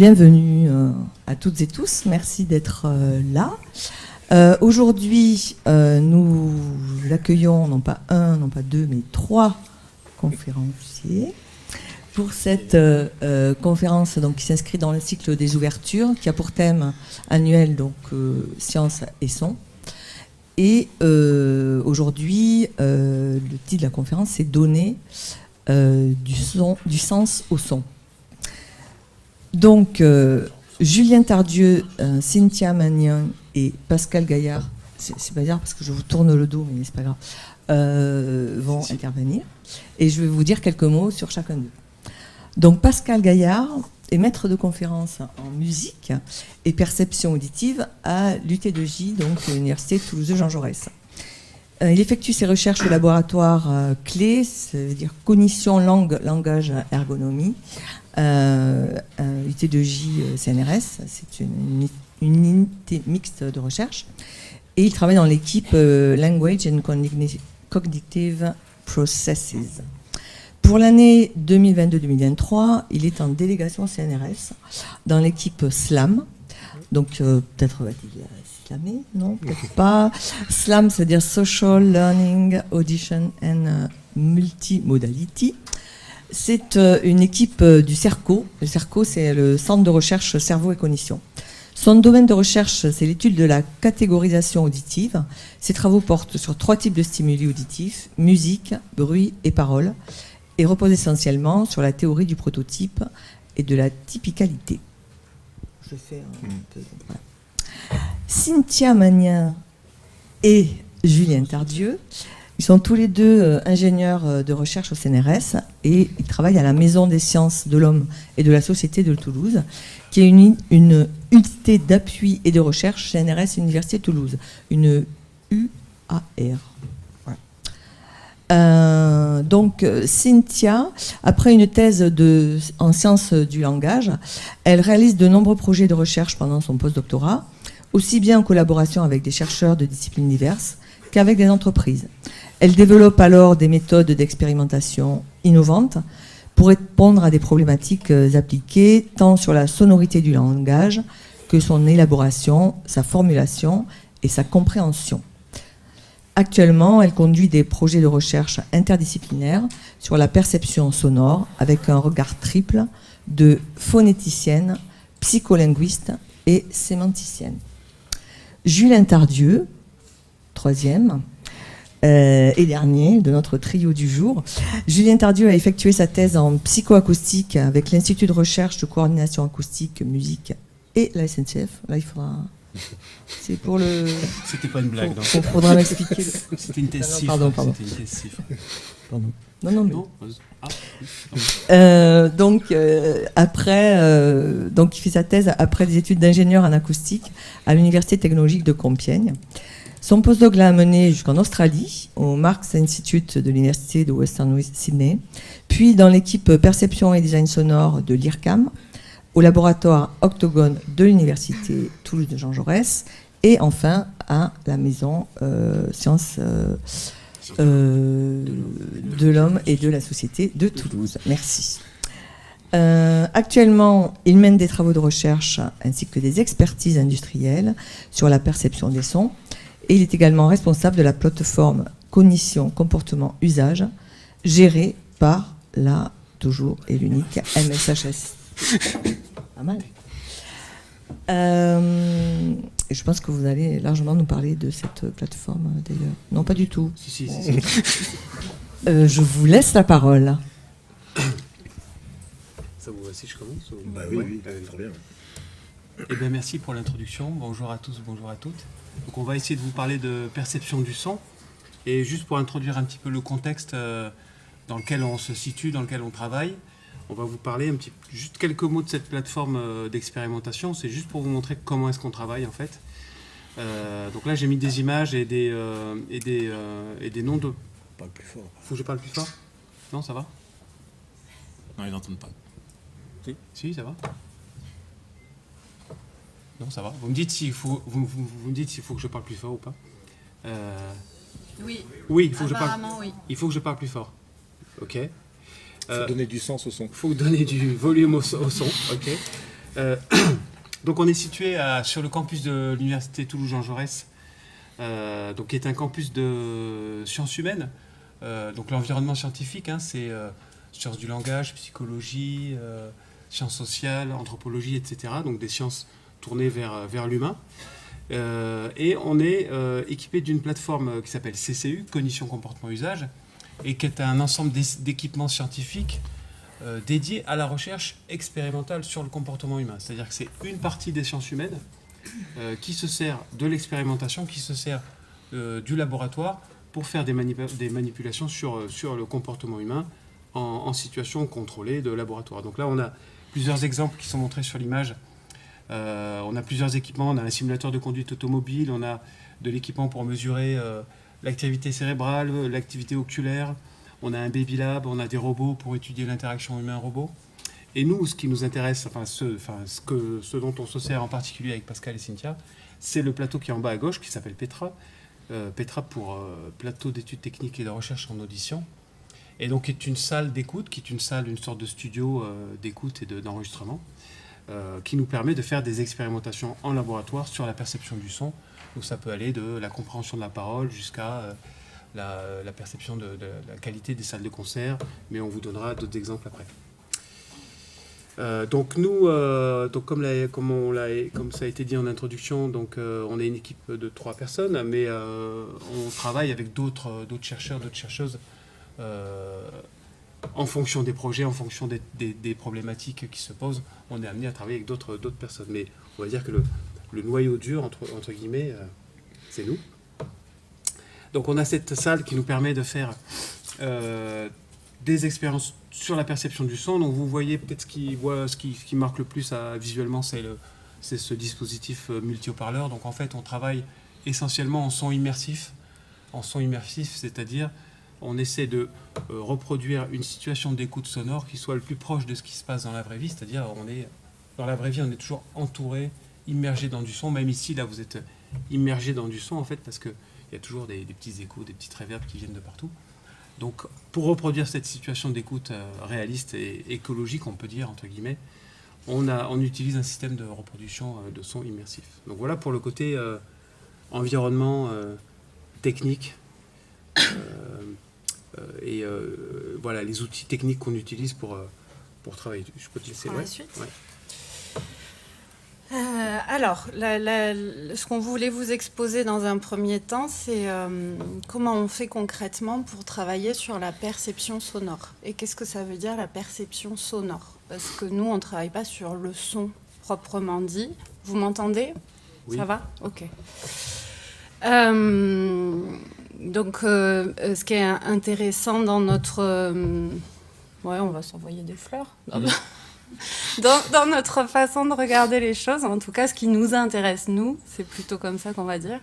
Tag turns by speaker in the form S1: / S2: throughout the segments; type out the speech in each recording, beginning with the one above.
S1: Bienvenue à toutes et tous, merci d'être là. Aujourd'hui, nous accueillons non pas un, non pas deux, mais 3 conférenciers pour cette conférence donc, qui s'inscrit dans le cycle des ouvertures, qui a pour thème annuel donc, science et son. Et aujourd'hui, le titre de la conférence, c'est Donner du sens au son. Donc, Julien Tardieu, Cynthia Magnin et Pascal Gaillard, c'est pas dire parce que je vous tourne le dos, mais c'est pas grave, vont intervenir. Et je vais vous dire quelques mots sur chacun d'eux. Donc, Pascal Gaillard est maître de conférence en musique et perception auditive à l'UT2J, donc l'Université de Toulouse Jean Jaurès. Il effectue ses recherches au laboratoire clé, c'est-à-dire cognition, langue, langage, ergonomie, UT2J CNRS, c'est une unité mixte de recherche. Et il travaille dans l'équipe Language and Cognitive Processes. Pour l'année 2022-2023, il est en délégation CNRS dans l'équipe SLAM. Donc, peut-être va-t-il slammer, non, peut-être pas. SLAM, c'est-à-dire Social Learning, Audition and Multimodality. C'est une équipe du CERCO. Le CERCO, c'est le Centre de recherche cerveau et cognition. Son domaine de recherche, c'est l'étude de la catégorisation auditive. Ses travaux portent sur 3 types de stimuli auditifs, musique, bruit et parole, et reposent essentiellement sur la théorie du prototype et de la typicalité. Je fais un peu... Voilà. Cynthia Magnin et Julien Tardieu, ils sont tous les deux ingénieurs de recherche au CNRS et ils travaillent à la Maison des sciences de l'homme et de la société de Toulouse, qui est une unité d'appui et de recherche CNRS Université de Toulouse, une UAR. Donc Cynthia, après une thèse en sciences du langage, elle réalise de nombreux projets de recherche pendant son postdoctorat, aussi bien en collaboration avec des chercheurs de disciplines diverses qu'avec des entreprises. Elle développe alors des méthodes d'expérimentation innovantes pour répondre à des problématiques appliquées tant sur la sonorité du langage que son élaboration, sa formulation et sa compréhension. Actuellement, elle conduit des projets de recherche interdisciplinaires sur la perception sonore avec un regard triple de phonéticienne, psycholinguiste et sémanticienne. Julien Tardieu, 3e et dernier de notre trio du jour. Julien Tardieu a effectué sa thèse en psychoacoustique avec l'Institut de recherche de coordination acoustique, musique et la SNCF. Là, il faudra... C'est pour le...
S2: C'était pas une blague, non.
S1: Il faudra m'expliquer.
S2: C'était une thèse cifre.
S1: Pardon.
S2: C'était une thèse cifre.
S1: Pardon. Non, mais...
S2: Non.
S1: Donc, il fait sa thèse après des études d'ingénieur en acoustique à l'Université technologique de Compiègne. Son postdoc l'a amené jusqu'en Australie, au Marx Institute de l'Université de Western Sydney, puis dans l'équipe Perception et Design Sonore de l'IRCAM, au laboratoire Octogone de l'Université Toulouse de Jean Jaurès, et enfin à la Maison Sciences de l'Homme et de la Société de Toulouse. Merci. Actuellement, il mène des travaux de recherche ainsi que des expertises industrielles sur la perception des sons, et il est également responsable de la plateforme Cognition, Comportement, Usage, gérée par la toujours et l'unique MSHS. Pas mal. Je pense que vous allez largement nous parler de cette plateforme, d'ailleurs. Non, pas du tout.
S2: Si.
S1: Je vous laisse la parole.
S2: Ça vous va si je commence ou...
S3: Bah oui, très bien.
S2: Eh bien, merci pour l'introduction. Bonjour à tous, bonjour à toutes. Donc, on va essayer de vous parler de perception du son. Et juste pour introduire un petit peu le contexte dans lequel on se situe, dans lequel on travaille, on va vous parler juste quelques mots de cette plateforme d'expérimentation. C'est juste pour vous montrer comment est-ce qu'on travaille en fait. Donc là, j'ai mis des images et des noms de...
S3: Parle plus fort.
S2: Faut que je parle plus fort? Non, ça va?
S3: Non, ils n'entendent pas.
S2: Si, ça va? Non, ça va. Vous me dites s'il faut, vous me dites s'il faut que je parle plus fort ou pas.
S4: Oui.
S2: Oui, il faut que je parle.
S4: Apparemment, oui.
S2: Il faut que je parle plus fort. Ok.
S3: Il faut donner du sens au son.
S2: Il faut donner du volume au son. Ok. Donc on est situé sur le campus de l'Université Toulouse-Jean Jaurès, donc qui est un campus de sciences humaines. Donc l'environnement scientifique, hein, c'est sciences du langage, psychologie, sciences sociales, anthropologie, etc. Donc des sciences tournées vers l'humain. Et on est équipé d'une plateforme qui s'appelle CCU, Cognition, Comportement, Usage, et qui est un ensemble d'équipements scientifiques dédiés à la recherche expérimentale sur le comportement humain. C'est-à-dire que c'est une partie des sciences humaines qui se sert de l'expérimentation, qui se sert du laboratoire pour faire des manipulations sur le comportement humain en situation contrôlée de laboratoire. Donc là, on a plusieurs exemples qui sont montrés sur l'image. On a plusieurs équipements. On a un simulateur de conduite automobile, on a de l'équipement pour mesurer l'activité cérébrale, l'activité oculaire, on a un baby lab, on a des robots pour étudier l'interaction humain-robot. Et nous, ce qui nous intéresse, ce dont on se sert en particulier avec Pascal et Cynthia, c'est le plateau qui est en bas à gauche, qui s'appelle Petra. Petra pour plateau d'études techniques et de recherche en audition. Et donc, qui est une salle d'écoute, qui est une sorte de studio d'écoute et d'enregistrement, qui nous permet de faire des expérimentations en laboratoire sur la perception du son. Donc ça peut aller de la compréhension de la parole jusqu'à la perception de la qualité des salles de concert, mais on vous donnera d'autres exemples après. Donc nous, comme ça a été dit en introduction, donc on est une équipe de 3 personnes, mais on travaille avec d'autres chercheurs, d'autres chercheuses en fonction des projets, en fonction des problématiques qui se posent. On est amené à travailler avec d'autres personnes, mais on va dire que le noyau dur, entre guillemets, c'est nous. Donc on a cette salle qui nous permet de faire des expériences sur la perception du son. Donc vous voyez peut-être ce qui marque le plus visuellement, c'est ce dispositif multi-haut-parleur. Donc en fait, on travaille essentiellement en son immersif. En son immersif, c'est-à-dire on essaie de reproduire une situation d'écoute sonore qui soit le plus proche de ce qui se passe dans la vraie vie. C'est-à-dire dans la vraie vie, on est toujours entouré, immergé dans du son. Même ici, là, vous êtes immergé dans du son, en fait, parce qu'il y a toujours des petits échos, des petites réverbes qui viennent de partout. Donc, pour reproduire cette situation d'écoute réaliste et écologique, on peut dire, entre guillemets, on utilise un système de reproduction de son immersif. Donc voilà pour le côté environnement technique et voilà les outils techniques qu'on utilise pour travailler. Je peux te laisser.
S4: Pour la suite. Ouais. Alors, ce qu'on voulait vous exposer dans un premier temps, c'est comment on fait concrètement pour travailler sur la perception sonore. Et qu'est-ce que ça veut dire, la perception sonore? Parce que nous, on ne travaille pas sur le son proprement dit. Vous m'entendez? Oui. Ça va? Ok. Donc, ce qui est intéressant dans notre... ouais, on va s'envoyer des fleurs. Dans notre façon de regarder les choses, en tout cas, ce qui nous intéresse, nous, c'est plutôt comme ça qu'on va dire,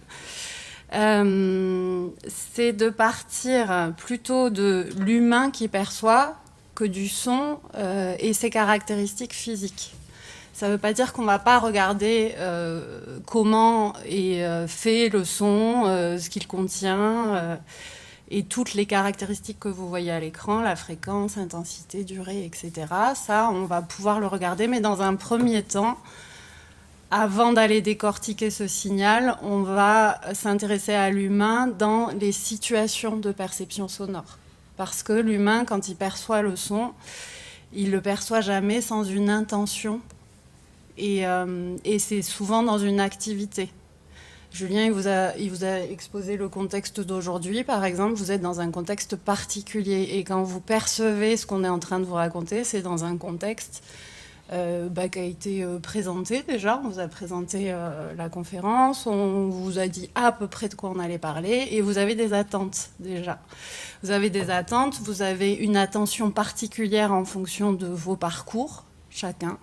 S4: c'est de partir plutôt de l'humain qui perçoit que du son et ses caractéristiques physiques. Ça ne veut pas dire qu'on ne va pas regarder comment est fait le son, ce qu'il contient, et toutes les caractéristiques que vous voyez à l'écran, la fréquence, intensité, durée, etc. Ça, on va pouvoir le regarder, mais dans un premier temps, avant d'aller décortiquer ce signal, on va s'intéresser à l'humain dans les situations de perception sonore. Parce que l'humain, quand il perçoit le son, il ne le perçoit jamais sans une intention. Et c'est souvent dans une activité. Julien, il vous a exposé le contexte d'aujourd'hui. Par exemple, vous êtes dans un contexte particulier. Et quand vous percevez ce qu'on est en train de vous raconter, c'est dans un contexte qui a été présenté déjà. On vous a présenté la conférence, on vous a dit à peu près de quoi on allait parler. Et vous avez des attentes déjà. Vous avez des attentes, vous avez une attention particulière en fonction de vos parcours, chacun.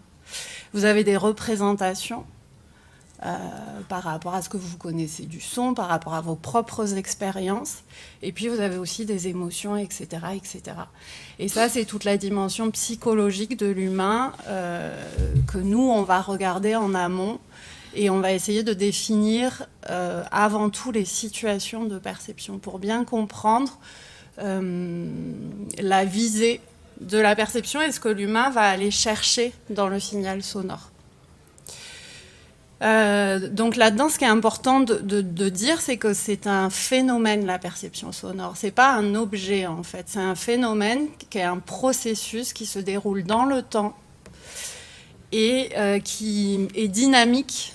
S4: Vous avez des représentations. Par rapport à ce que vous connaissez du son, par rapport à vos propres expériences. Et puis, vous avez aussi des émotions, etc., etc. Et ça, c'est toute la dimension psychologique de l'humain que nous, on va regarder en amont et on va essayer de définir avant tout les situations de perception pour bien comprendre la visée de la perception et ce que l'humain va aller chercher dans le signal sonore. Donc là-dedans, ce qui est important de dire, c'est que c'est un phénomène, la perception sonore. C'est pas un objet, en fait. C'est un phénomène qui est un processus qui se déroule dans le temps et qui est dynamique,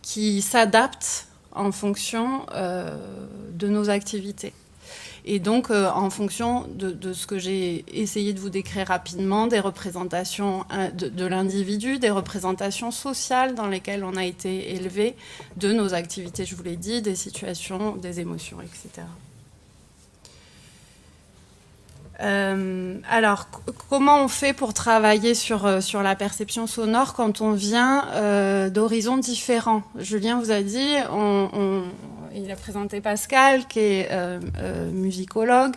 S4: qui s'adapte en fonction de nos activités. Et donc, en fonction de ce que j'ai essayé de vous décrire rapidement, des représentations de l'individu, des représentations sociales dans lesquelles on a été élevé, de nos activités, je vous l'ai dit, des situations, des émotions, etc. Alors, comment on fait pour travailler sur la perception sonore quand on vient d'horizons différents? Julien vous a dit, il a présenté Pascal, qui est musicologue,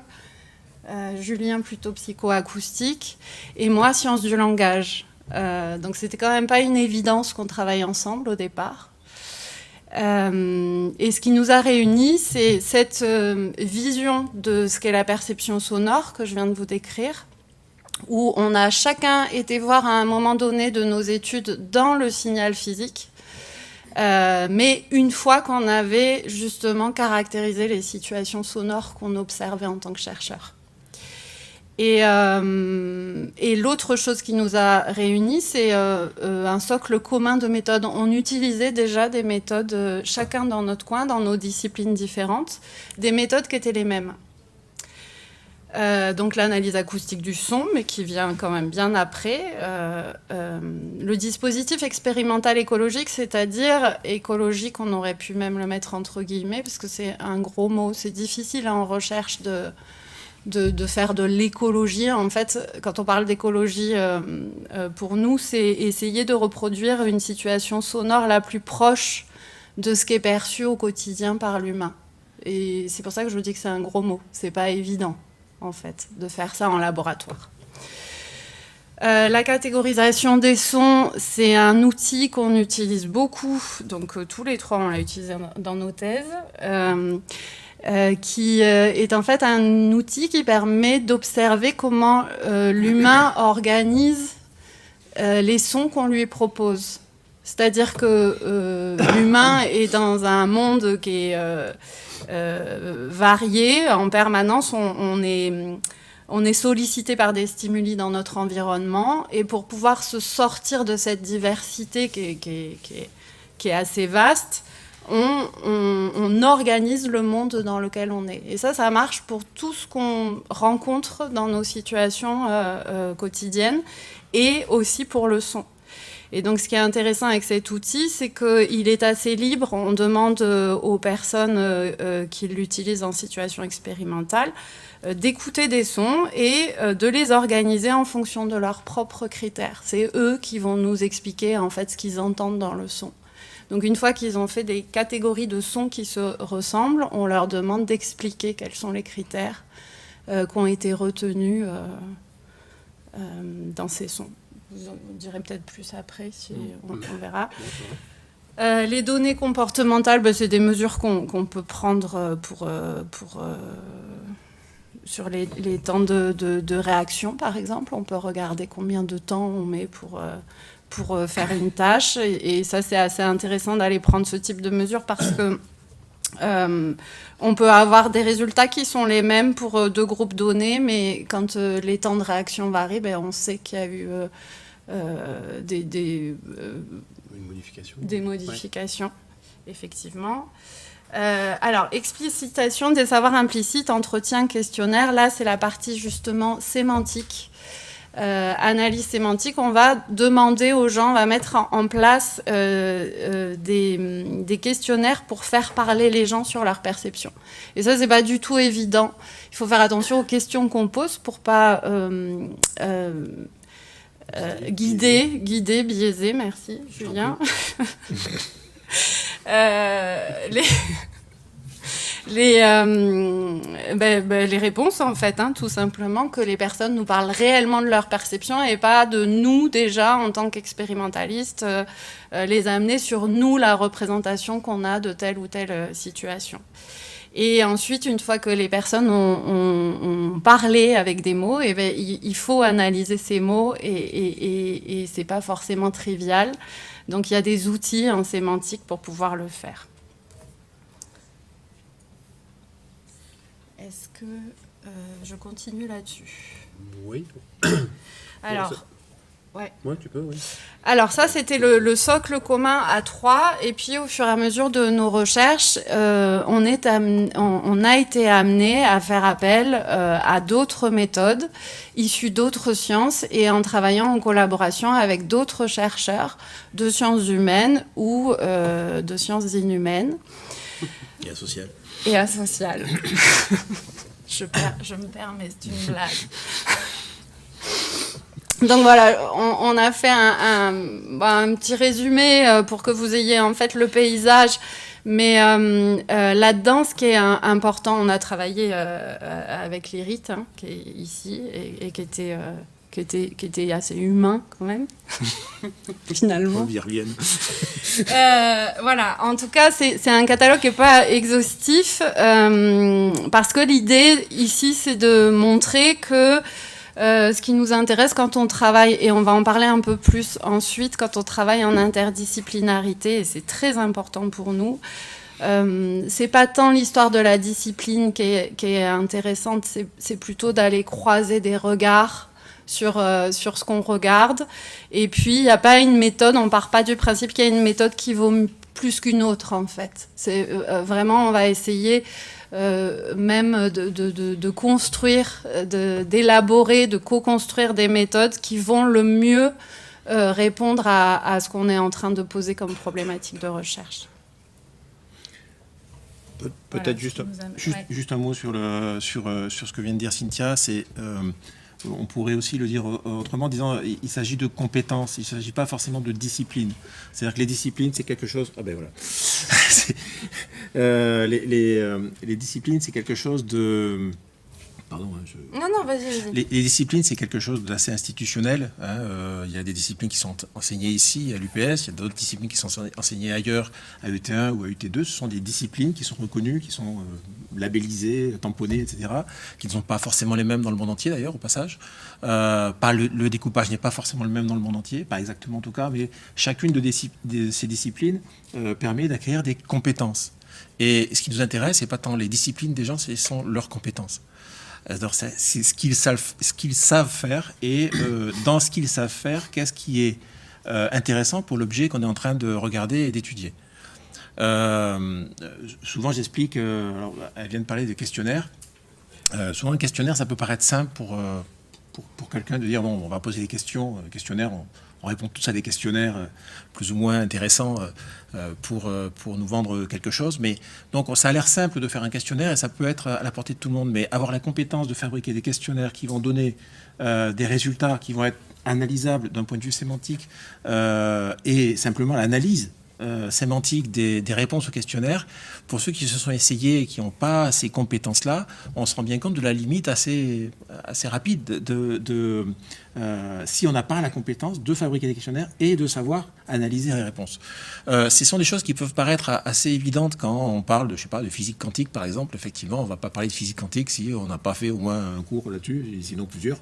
S4: Julien plutôt psychoacoustique, et moi sciences du langage. Donc c'était quand même pas une évidence qu'on travaille ensemble au départ. Et ce qui nous a réunis, c'est cette vision de ce qu'est la perception sonore que je viens de vous décrire, où on a chacun été voir à un moment donné de nos études dans le signal physique, mais une fois qu'on avait justement caractérisé les situations sonores qu'on observait en tant que chercheur. Et l'autre chose qui nous a réunis, c'est un socle commun de méthodes. On utilisait déjà des méthodes, chacun dans notre coin, dans nos disciplines différentes, des méthodes qui étaient les mêmes. Donc l'analyse acoustique du son, mais qui vient quand même bien après. Le dispositif expérimental écologique, c'est-à-dire écologique, on aurait pu même le mettre entre guillemets, parce que c'est un gros mot. C'est difficile en recherche de faire de l'écologie. En fait, quand on parle d'écologie, pour nous, c'est essayer de reproduire une situation sonore la plus proche de ce qui est perçu au quotidien par l'humain. Et c'est pour ça que je vous dis que c'est un gros mot. C'est pas évident, en fait, de faire ça en laboratoire. La catégorisation des sons, c'est un outil qu'on utilise beaucoup. Donc, tous les trois, on l'a utilisé dans nos thèses. Qui est en fait un outil qui permet d'observer comment l'humain organise les sons qu'on lui propose. C'est-à-dire que l'humain est dans un monde qui est varié en permanence. On est sollicité par des stimuli dans notre environnement, et pour pouvoir se sortir de cette diversité qui est assez vaste, on organise le monde dans lequel on est. Et ça marche pour tout ce qu'on rencontre dans nos situations quotidiennes, et aussi pour le son. Et donc, ce qui est intéressant avec cet outil, c'est qu'il est assez libre. On demande aux personnes qui l'utilisent en situation expérimentale d'écouter des sons et de les organiser en fonction de leurs propres critères. C'est eux qui vont nous expliquer en fait ce qu'ils entendent dans le son. Donc une fois qu'ils ont fait des catégories de sons qui se ressemblent, on leur demande d'expliquer quels sont les critères qui ont été retenus dans ces sons. Vous en direz peut-être plus après, si on verra. Les données comportementales, c'est des mesures qu'on peut prendre sur les temps de réaction, par exemple. On peut regarder combien de temps on met pour faire une tâche. Et ça, c'est assez intéressant d'aller prendre ce type de mesures, parce que on peut avoir des résultats qui sont les mêmes pour deux groupes donnés, mais quand les temps de réaction varient, on sait qu'il y a eu des modifications, effectivement. Alors, explicitation des savoirs implicites, entretien, questionnaire, là, c'est la partie justement sémantique. Analyse sémantique, on va demander aux gens, on va mettre en place des questionnaires pour faire parler les gens sur leur perception. Et ça, c'est pas du tout évident. Il faut faire attention aux questions qu'on pose pour pas guider, biaiser. Merci, Julien. Les réponses, en fait, tout simplement, que les personnes nous parlent réellement de leur perception et pas de nous, déjà, en tant qu'expérimentalistes, les amener sur nous, la représentation qu'on a de telle ou telle situation. Et ensuite, une fois que les personnes ont parlé avec des mots, eh bien, il faut analyser ces mots et c'est pas forcément trivial. Donc, il y a des outils en sémantique pour pouvoir le faire. Est-ce que je continue là-dessus?
S2: Oui.
S4: Alors, ouais.
S2: Ouais, tu peux, oui.
S4: Alors ça, c'était le socle commun à 3. Et puis, au fur et à mesure de nos recherches, on a été amené à faire appel à d'autres méthodes issues d'autres sciences et en travaillant en collaboration avec d'autres chercheurs de sciences humaines ou de sciences inhumaines.
S3: Et asocial.
S4: Et asocial. Je me perds, mais c'est une blague. Donc voilà, on a fait un petit résumé pour que vous ayez en fait le paysage. Mais là-dedans, ce qui est important, on a travaillé avec l'IRIT, qui est ici, et qui était assez humain quand même, finalement. Voilà, en tout cas, c'est un catalogue qui n'est pas exhaustif, parce que l'idée ici, c'est de montrer que ce qui nous intéresse quand on travaille, et on va en parler un peu plus ensuite, quand on travaille en interdisciplinarité, et c'est très important pour nous, c'est pas tant l'histoire de la discipline qui est intéressante, c'est plutôt d'aller croiser des regards sur ce qu'on regarde. Et puis, il n'y a pas une méthode, on part pas du principe qu'il y a une méthode qui vaut plus qu'une autre, en fait. C'est vraiment, on va essayer même de construire, d'élaborer, de co-construire des méthodes qui vont le mieux répondre à ce qu'on est en train de poser comme problématique de recherche.
S3: Peut-être
S4: voilà,
S3: juste un mot sur ce que vient de dire Cynthia. On pourrait aussi le dire autrement, en disant il s'agit de compétences, il ne s'agit pas forcément de discipline. C'est-à-dire que les disciplines, c'est quelque chose... Ah ben voilà. Les disciplines, c'est quelque chose de... Pardon.
S4: Non, vas-y.
S3: Les disciplines, c'est quelque chose d'assez institutionnel. Il y a des disciplines qui sont enseignées ici, à l'UPS. Il y a d'autres disciplines qui sont enseignées ailleurs, à UT1 ou à UT2. Ce sont des disciplines qui sont reconnues, qui sont labellisées, tamponnées, etc., qui ne sont pas forcément les mêmes dans le monde entier, d'ailleurs, au passage. Le découpage n'est pas forcément le même dans le monde entier, pas exactement en tout cas, mais chacune de ces disciplines permet d'acquérir des compétences. Et ce qui nous intéresse, ce n'est pas tant les disciplines des gens, ce sont leurs compétences. Alors, c'est ce qu'ils savent faire, et dans ce qu'ils savent faire, qu'est-ce qui est intéressant pour l'objet qu'on est en train de regarder et d'étudier. Souvent j'explique, alors, elle vient de parler des questionnaires. Souvent un questionnaire, ça peut paraître simple pour quelqu'un de dire bon, on va poser des questions, questionnaire, on répond tous à des questionnaires plus ou moins intéressants pour nous vendre quelque chose. Mais donc ça a l'air simple de faire un questionnaire et ça peut être à la portée de tout le monde. Mais avoir la compétence de fabriquer des questionnaires qui vont donner des résultats qui vont être analysables d'un point de vue sémantique et simplement l'analyse sémantique des réponses aux questionnaires, pour ceux qui se sont essayés et qui n'ont pas ces compétences-là, on se rend bien compte de la limite assez rapide si on n'a pas la compétence de fabriquer des questionnaires et de savoir analyser les réponses. Ce sont des choses qui peuvent paraître assez évidentes quand on parle de physique quantique, par exemple. Effectivement, on ne va pas parler de physique quantique si on n'a pas fait au moins un cours là-dessus, sinon plusieurs.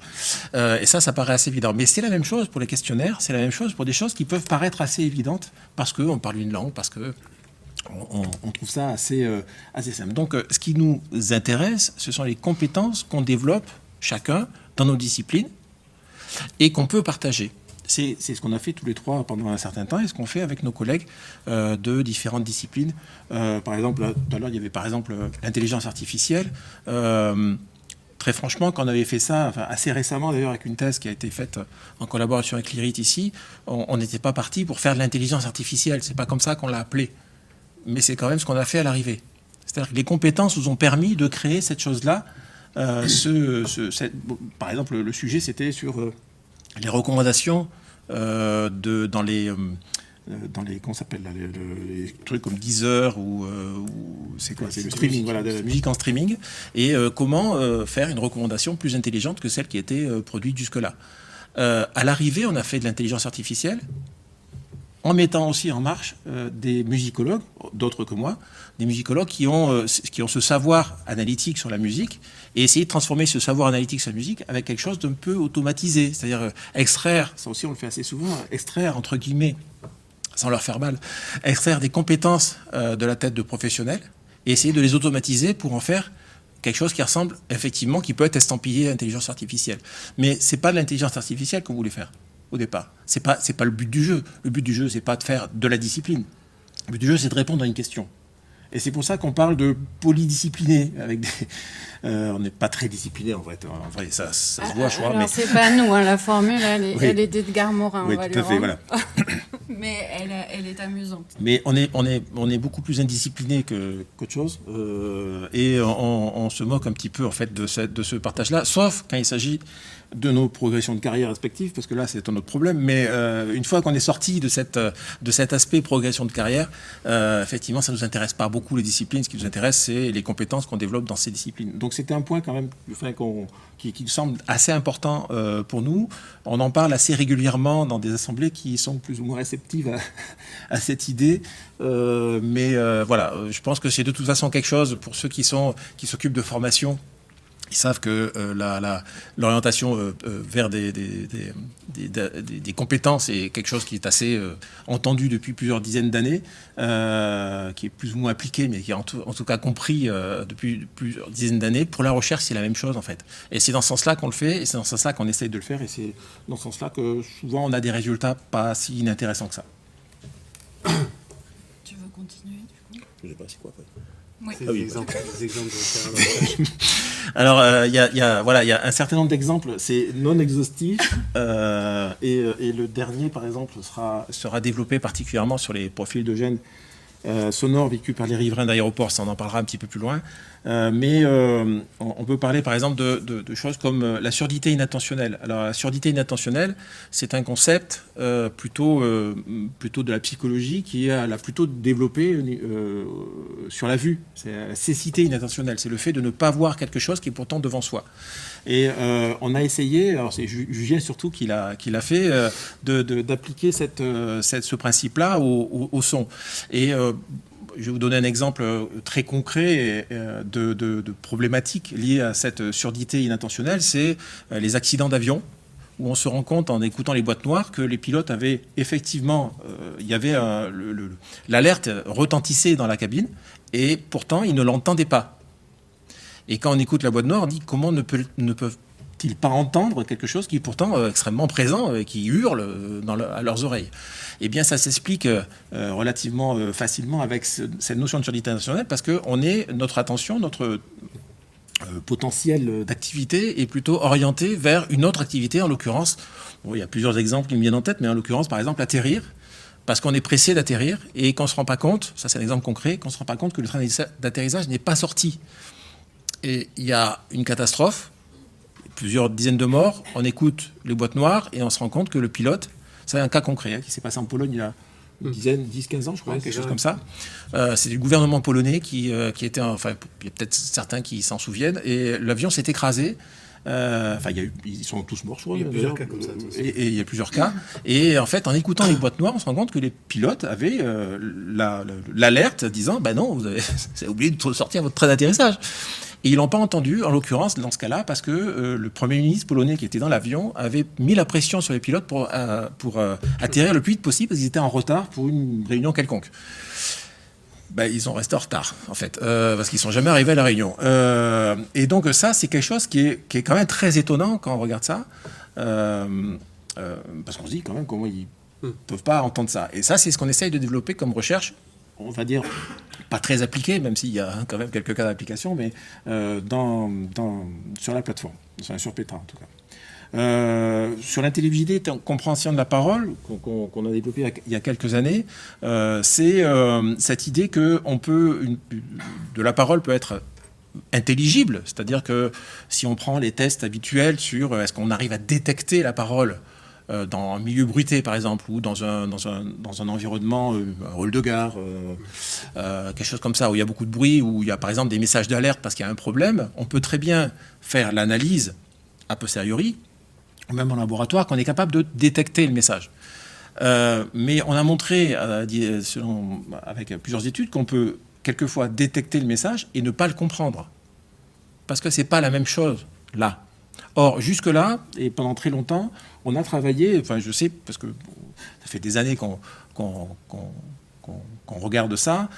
S3: Et ça paraît assez évident. Mais c'est la même chose pour les questionnaires, c'est la même chose pour des choses qui peuvent paraître assez évidentes parce qu'on parle une langue, parce que on trouve ça assez simple. Donc, ce qui nous intéresse, ce sont les compétences qu'on développe chacun dans nos disciplines et qu'on peut partager. C'est ce qu'on a fait tous les trois pendant un certain temps et ce qu'on fait avec nos collègues de différentes disciplines. Par exemple, tout à l'heure, il y avait par exemple l'intelligence artificielle. Très franchement, quand on avait fait ça, assez récemment d'ailleurs avec une thèse qui a été faite en collaboration avec l'IRIT ici, on n'était pas parti pour faire de l'intelligence artificielle. C'est pas comme ça qu'on l'a appelé. Mais c'est quand même ce qu'on a fait à l'arrivée. C'est-à-dire que les compétences nous ont permis de créer cette chose-là. Par exemple, le sujet, c'était sur les recommandations dans les comment s'appelle là, les trucs comme Deezer ou c'est quoi, c'est le streaming, voilà, de la musique en streaming, et comment faire une recommandation plus intelligente que celle qui était produite jusque-là. À l'arrivée, on a fait de l'intelligence artificielle en mettant aussi en marche des musicologues, d'autres que moi, des musicologues qui ont ce savoir analytique sur la musique et essayer de transformer ce savoir analytique sur la musique avec quelque chose d'un peu automatisé, c'est-à-dire extraire, ça aussi on le fait assez souvent, extraire entre guillemets, sans leur faire mal, extraire des compétences de la tête de professionnels et essayer de les automatiser pour en faire quelque chose qui ressemble effectivement, qui peut être estampillé à l'intelligence artificielle. Mais c'est pas de l'intelligence artificielle qu'on voulait faire au départ. C'est pas le but du jeu. Le but du jeu, c'est pas de faire de la discipline. Le but du jeu, c'est de répondre à une question. Et c'est pour ça qu'on parle de polydiscipliné. On n'est pas très discipliné en vrai. En vrai, ça se voit, je crois.
S4: Alors,
S3: mais
S4: c'est pas nous, hein, la formule, elle est,
S3: Oui.
S4: elle est d'Edgar Morin.
S3: oui,
S4: on va
S3: tout
S4: lui
S3: à fait,
S4: rendre.
S3: voilà.
S4: Mais elle est amusante.
S3: Mais on est beaucoup plus indiscipliné qu'autre chose. Et on se moque un petit peu en fait de ce partage-là, sauf quand il s'agit de nos progressions de carrière respectives, parce que là c'est un autre problème. Mais une fois qu'on est sorti de cet aspect progression de carrière, effectivement ça nous intéresse pas beaucoup les disciplines. Ce qui nous intéresse, c'est les compétences qu'on développe dans ces disciplines. Donc c'était un point quand même qui nous semble assez important pour nous. On en parle assez régulièrement dans des assemblées qui sont plus ou moins réceptives à cette idée. Mais voilà, je pense que c'est de toute façon quelque chose pour ceux qui s'occupent de formation. Ils savent que l'orientation vers des compétences est quelque chose qui est assez entendu depuis plusieurs dizaines d'années, qui est plus ou moins appliqué, mais qui est en tout cas compris depuis plusieurs dizaines d'années. Pour la recherche, c'est la même chose en fait. Et c'est dans ce sens-là qu'on le fait, et c'est dans ce sens-là qu'on essaye de le faire, et c'est dans ce sens-là que souvent on a des résultats pas si inintéressants que ça.
S4: Tu veux continuer du coup ?
S3: Je sais pas, c'est quoi après.
S4: Oui.
S2: C'est
S3: Ah oui,
S2: des exemples de terrain.
S3: Alors, il y a un certain nombre d'exemples, c'est non exhaustif, et le dernier, par exemple, sera développé particulièrement sur les profils de gènes sonores vécus par les riverains d'aéroports, ça on en parlera un petit peu plus loin, mais on peut parler par exemple de choses comme la surdité inintentionnelle. Alors la surdité inintentionnelle, c'est un concept plutôt de la psychologie qui l'a plutôt développé sur la vue. C'est la cécité inintentionnelle, c'est le fait de ne pas voir quelque chose qui est pourtant devant soi. Et on a essayé, alors c'est Julien surtout qui l'a fait, d'appliquer ce principe-là au son. Et je vais vous donner un exemple très concret de problématiques liées à cette surdité inintentionnelle, c'est les accidents d'avion, où on se rend compte en écoutant les boîtes noires que les pilotes avaient effectivement, il y avait l'alerte retentissait dans la cabine, et pourtant ils ne l'entendaient pas. Et quand on écoute la boîte noire, on dit comment ne peuvent-ils pas entendre quelque chose qui est pourtant extrêmement présent et qui hurle à leurs oreilles. Eh bien, ça s'explique relativement facilement avec cette notion de surdité intentionnelle, parce que notre attention, notre potentiel d'activité est plutôt orienté vers une autre activité. En l'occurrence, il y a plusieurs exemples qui me viennent en tête, mais en l'occurrence, par exemple, atterrir. Parce qu'on est pressé d'atterrir et qu'on ne se rend pas compte, ça c'est un exemple concret, qu'on ne se rend pas compte que le train d'atterrissage n'est pas sorti. Et il y a une catastrophe, plusieurs dizaines de morts, on écoute les boîtes noires et on se rend compte que le pilote, c'est un cas concret qui s'est passé en Pologne il y a une dizaine, 10-15 ans je crois, quelque chose comme ça. C'est le gouvernement polonais qui était, enfin il y a peut-être certains qui s'en souviennent, et l'avion s'est écrasé. Ils sont tous morts, je crois.
S2: Il y a plusieurs cas comme ça.
S3: Et il y a plusieurs cas. Et en fait, en écoutant les boîtes noires, on se rend compte que les pilotes avaient l'alerte disant « non, vous avez oublié de sortir votre train d'atterrissage ». Et ils l'ont pas entendu, en l'occurrence, dans ce cas-là, parce que le Premier ministre polonais qui était dans l'avion avait mis la pression sur les pilotes pour atterrir le plus vite possible, parce qu'ils étaient en retard pour une réunion quelconque. Ils sont restés en retard, en fait, parce qu'ils ne sont jamais arrivés à la réunion. Et donc ça, c'est quelque chose qui est quand même très étonnant quand on regarde ça, parce qu'on se dit quand même comment ils ne peuvent pas entendre ça. Et ça, c'est ce qu'on essaye de développer comme recherche, on va dire, pas très appliquée, même s'il y a quand même quelques cas d'application, mais sur la plateforme, sur Petra en tout cas. Sur l'intelligibilité, compréhension de la parole, qu'on a développé il y a quelques années, c'est cette idée que de la parole peut être intelligible, c'est-à-dire que si on prend les tests habituels sur est-ce qu'on arrive à détecter la parole dans un milieu bruité, par exemple, ou dans un environnement, un hall de gare, quelque chose comme ça, où il y a beaucoup de bruit, où il y a, par exemple, des messages d'alerte parce qu'il y a un problème, on peut très bien faire l'analyse a posteriori, ou même en laboratoire, qu'on est capable de détecter le message. Mais on a montré, avec plusieurs études, qu'on peut quelquefois détecter le message et ne pas le comprendre. Parce que ce n'est pas la même chose, là. Or, jusque-là, et pendant très longtemps, on a travaillé, enfin je sais, parce que ça fait des années qu'on regarde ça,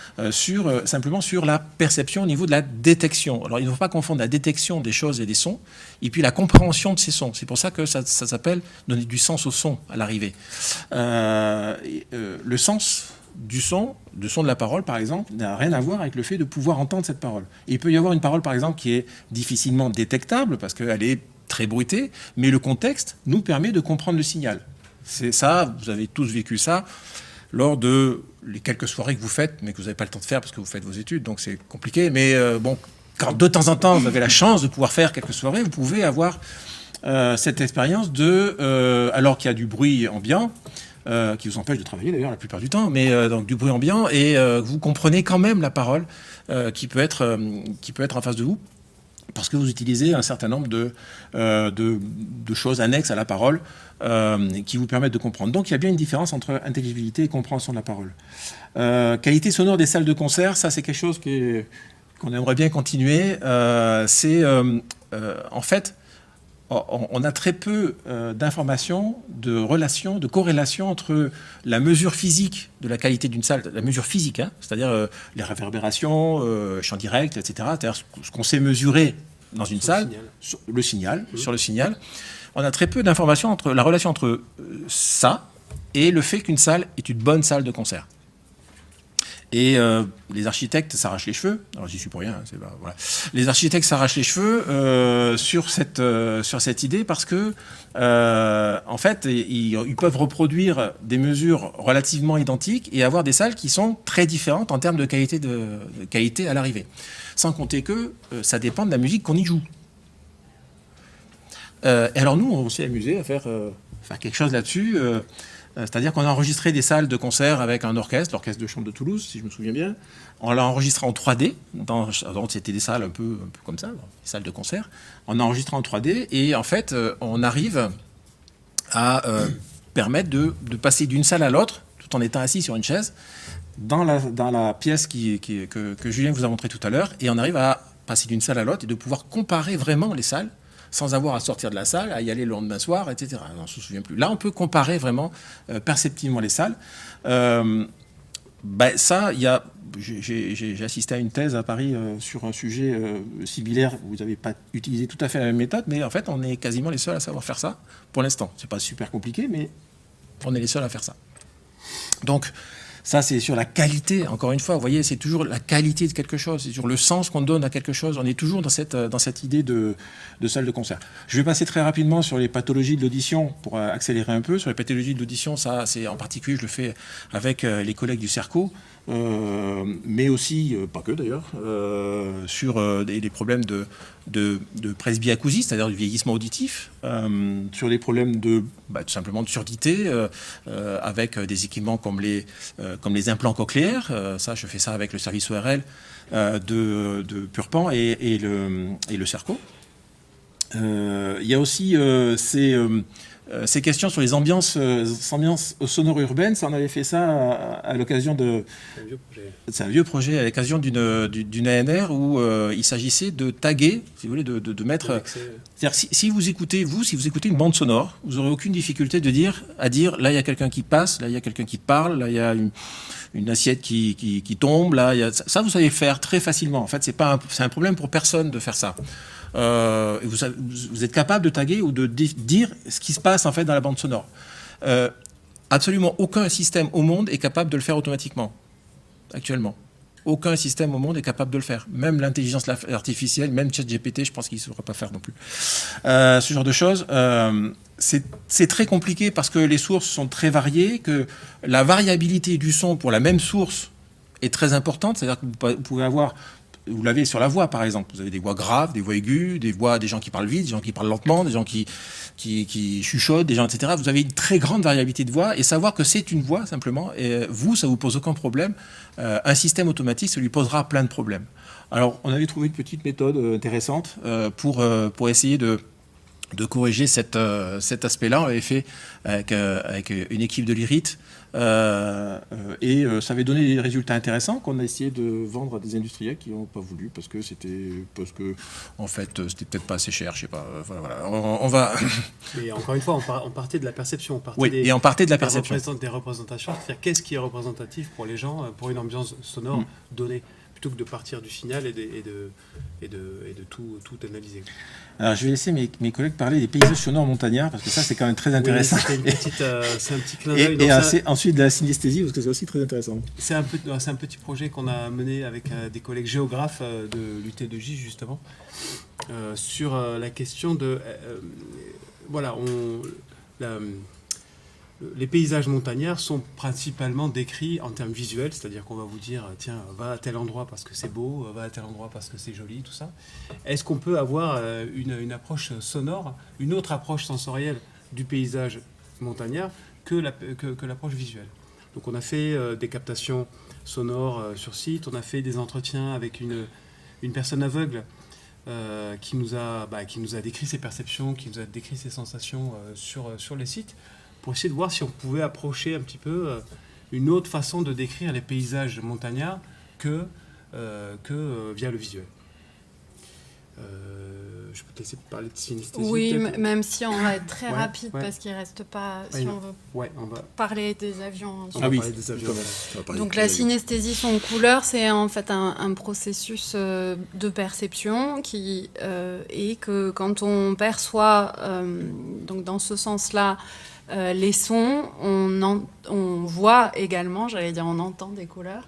S3: simplement sur la perception au niveau de la détection. Alors, il ne faut pas confondre la détection des choses et des sons, et puis la compréhension de ces sons. C'est pour ça que ça s'appelle donner du sens au son à l'arrivée. Le sens du son de la parole, par exemple, n'a rien à voir avec le fait de pouvoir entendre cette parole. Et il peut y avoir une parole, par exemple, qui est difficilement détectable, parce qu'elle est très bruitée, mais le contexte nous permet de comprendre le signal. C'est ça, vous avez tous vécu ça, lors de les quelques soirées que vous faites, mais que vous n'avez pas le temps de faire parce que vous faites vos études, donc c'est compliqué. Mais bon, quand de temps en temps, vous avez la chance de pouvoir faire quelques soirées, vous pouvez avoir cette expérience alors qu'il y a du bruit ambiant, qui vous empêche de travailler d'ailleurs la plupart du temps, mais donc du bruit ambiant, et vous comprenez quand même la parole qui peut être en face de vous, parce que vous utilisez un certain nombre de choses annexes à la parole qui vous permettent de comprendre. Donc il y a bien une différence entre intelligibilité et compréhension de la parole. Qualité sonore des salles de concert, ça c'est quelque chose qu'on aimerait bien continuer. En fait, on a très peu d'informations, de relations, de corrélations entre la mesure physique de la qualité d'une salle, la mesure physique, c'est-à-dire les réverbérations, champ direct, etc., c'est-à-dire ce qu'on sait mesurer dans une salle, sur le signal. On a très peu d'informations entre la relation entre ça et le fait qu'une salle est une bonne salle de concert. Et les architectes s'arrachent les cheveux. Alors j'y suis pour rien. Voilà. Les architectes s'arrachent les cheveux sur cette idée parce que en fait ils peuvent reproduire des mesures relativement identiques et avoir des salles qui sont très différentes en termes de qualité à l'arrivée. Sans compter que ça dépend de la musique qu'on y joue. Et alors nous on s'est amusé à faire quelque chose là-dessus. C'est-à-dire qu'on a enregistré des salles de concert avec un orchestre, l'orchestre de chambre de Toulouse, si je me souviens bien. On l'a enregistré en 3D. Donc c'était des salles un peu comme ça, des salles de concert. On a enregistré en 3D et en fait, on arrive à permettre de passer d'une salle à l'autre, tout en étant assis sur une chaise, dans la pièce que Julien vous a montré tout à l'heure. Et on arrive à passer d'une salle à l'autre et de pouvoir comparer vraiment les salles, sans avoir à sortir de la salle, à y aller le lendemain soir, etc. On ne se souvient plus. Là, on peut comparer vraiment perceptivement les salles. J'ai assisté à une thèse à Paris sur un sujet similaire. Vous n'avez pas utilisé tout à fait la même méthode, mais en fait, on est quasiment les seuls à savoir faire ça pour l'instant. C'est pas super compliqué, mais on est les seuls à faire ça. Donc, ça, c'est sur la qualité, encore une fois, vous voyez, c'est toujours la qualité de quelque chose, c'est sur le sens qu'on donne à quelque chose. On est toujours dans cette idée de salle de concert. Je vais passer très rapidement sur les pathologies de l'audition pour accélérer un peu. Sur les pathologies de l'audition, ça, c'est en particulier, je le fais avec les collègues du CERCO, mais aussi, pas que d'ailleurs, sur des problèmes de presbyacousie, c'est-à-dire du vieillissement auditif, sur les problèmes tout simplement de surdité, avec des équipements comme les implants cochléaires. Ça, je fais ça avec le service ORL de Purpan et le CERCO. Il y a aussi ces questions sur les ambiances sonores urbaines. Ça, on avait fait ça à l'occasion de... C'est un vieux projet à l'occasion d'une ANR où il s'agissait de taguer, si vous voulez, de mettre... C'est-à-dire, si vous écoutez une bande sonore, vous n'aurez aucune difficulté à dire, là, il y a quelqu'un qui passe, là, il y a quelqu'un qui parle, là, il y a une assiette qui tombe, là, ça, vous savez faire très facilement. En fait, c'est un problème pour personne de faire ça. Vous êtes capable de taguer ou de dire ce qui se passe en fait dans la bande sonore. Absolument aucun système au monde est capable de le faire automatiquement, actuellement. Aucun système au monde est capable de le faire. Même l'intelligence artificielle, même ChatGPT, je pense qu'il ne saura pas faire non plus. Ce genre de choses, c'est très compliqué parce que les sources sont très variées, que la variabilité du son pour la même source est très importante. C'est-à-dire que vous pouvez avoir... Vous l'avez sur la voix, par exemple. Vous avez des voix graves, des voix aiguës, des gens qui parlent vite, des gens qui parlent lentement, des gens qui chuchotent, des gens, etc. Vous avez une très grande variabilité de voix et savoir que c'est une voix, simplement, et ça vous pose aucun problème. Un système automatique, ça lui posera plein de problèmes. Alors, on avait trouvé une petite méthode intéressante pour essayer de corriger cet aspect-là. On l'avait fait avec une équipe de l'IRIT. Et ça avait donné des résultats intéressants qu'on a essayé de vendre à des industriels qui n'ont pas voulu parce que en fait c'était peut-être pas assez cher, je sais pas. Voilà. On va.
S2: Et encore une fois, on partait de la perception.
S3: On partait de la perception.
S2: Des représentations, c'est-à-dire qu'est-ce qui est représentatif pour les gens, pour une ambiance sonore donnée, plutôt que de partir du final et de tout analyser.
S3: Alors, je vais laisser mes collègues parler des paysages sonores montagnards, parce que ça, c'est quand même très intéressant.
S2: Oui, c'est un petit clin d'œil.
S3: Et ensuite de la synesthésie, parce que c'est aussi très intéressant.
S2: C'est un petit projet qu'on a mené avec des collègues géographes de l'UT2J, justement, sur la question de... les paysages montagnards sont principalement décrits en termes visuels, c'est-à-dire qu'on va vous dire, tiens, va à tel endroit parce que c'est beau, va à tel endroit parce que c'est joli, tout ça. Est-ce qu'on peut avoir une approche sonore, une autre approche sensorielle du paysage montagnard que l'approche visuelle? Donc on a fait des captations sonores sur site, on a fait des entretiens avec une personne aveugle qui nous a décrit ses perceptions, qui nous a décrit ses sensations sur les sites, pour essayer de voir si on pouvais approcher un petit peu une autre façon de décrire les paysages montagnards que via le visuel. Je peux te laisser parler de synesthésie.
S4: Oui,
S2: peut-être.
S4: même si on va être très rapide parce qu'il ne reste pas... Si on veut
S2: on va
S4: parler des avions.
S2: on va parler des avions.
S4: Donc la synesthésie son couleur, c'est en fait un processus de perception qui est que quand on perçoit, donc dans ce sens-là, les sons, on voit également, j'allais dire on entend des couleurs,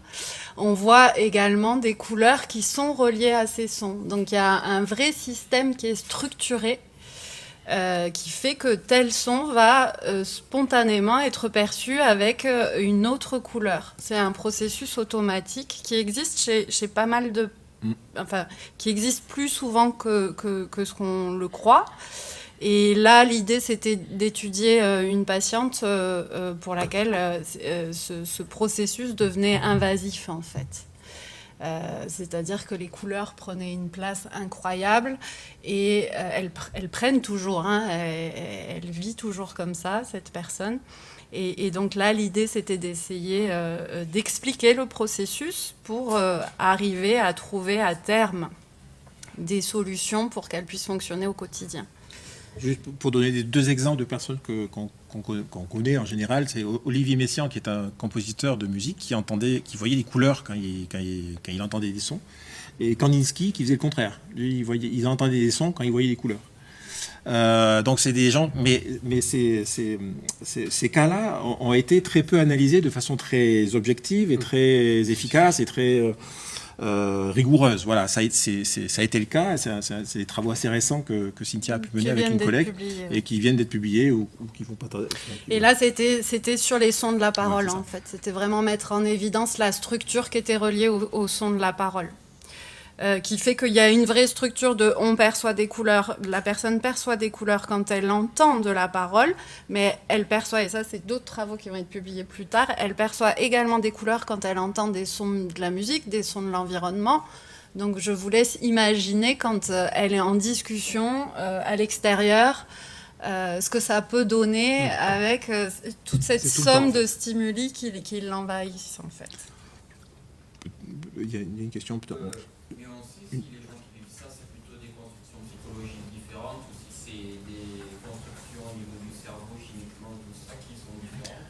S4: on voit également des couleurs qui sont reliées à ces sons. Donc il y a un vrai système qui est structuré, qui fait que tel son va spontanément être perçu avec une autre couleur. C'est un processus automatique qui existe chez pas mal de... Enfin, qui existe plus souvent que ce qu'on le croit. Et là, l'idée, c'était d'étudier une patiente pour laquelle ce processus devenait invasif, en fait. C'est-à-dire que les couleurs prenaient une place incroyable et elles prennent toujours, elle vit toujours comme ça, cette personne. Et donc là, l'idée, c'était d'essayer d'expliquer le processus pour arriver à trouver à terme des solutions pour qu'elle puisse fonctionner au quotidien.
S3: Juste pour donner deux exemples de personnes qu'on connaît en général, c'est Olivier Messiaen, qui est un compositeur de musique qui voyait des couleurs quand il entendait des sons, et Kandinsky qui faisait le contraire. Lui, il entendait des sons quand il voyait des couleurs. Donc c'est des gens, mais ces cas-là ont été très peu analysés de façon très objective et très efficace et très rigoureuse. Voilà, ça a été le cas. C'est des travaux assez récents que Cynthia a pu mener avec une collègue et qui viennent d'être publiés ou qui vont pas tarder.
S4: Et là, c'était sur les sons de la parole, en fait. C'était vraiment mettre en évidence la structure qui était reliée au son de la parole. Qui fait qu'il y a une vraie structure de on perçoit des couleurs, la personne perçoit des couleurs quand elle entend de la parole, mais elle perçoit, et ça c'est d'autres travaux qui vont être publiés plus tard, elle perçoit également des couleurs quand elle entend des sons de la musique, des sons de l'environnement. Donc je vous laisse imaginer quand elle est en discussion à l'extérieur, ce que ça peut donner avec toute cette somme de stimuli qui l'envahissent en fait.
S3: Il y a une question peut-être.
S5: Mais on sait si les gens qui vivent ça, c'est plutôt des constructions psychologiques différentes ou si c'est des constructions au niveau du cerveau, chimiquement, tout ça, qui sont différentes.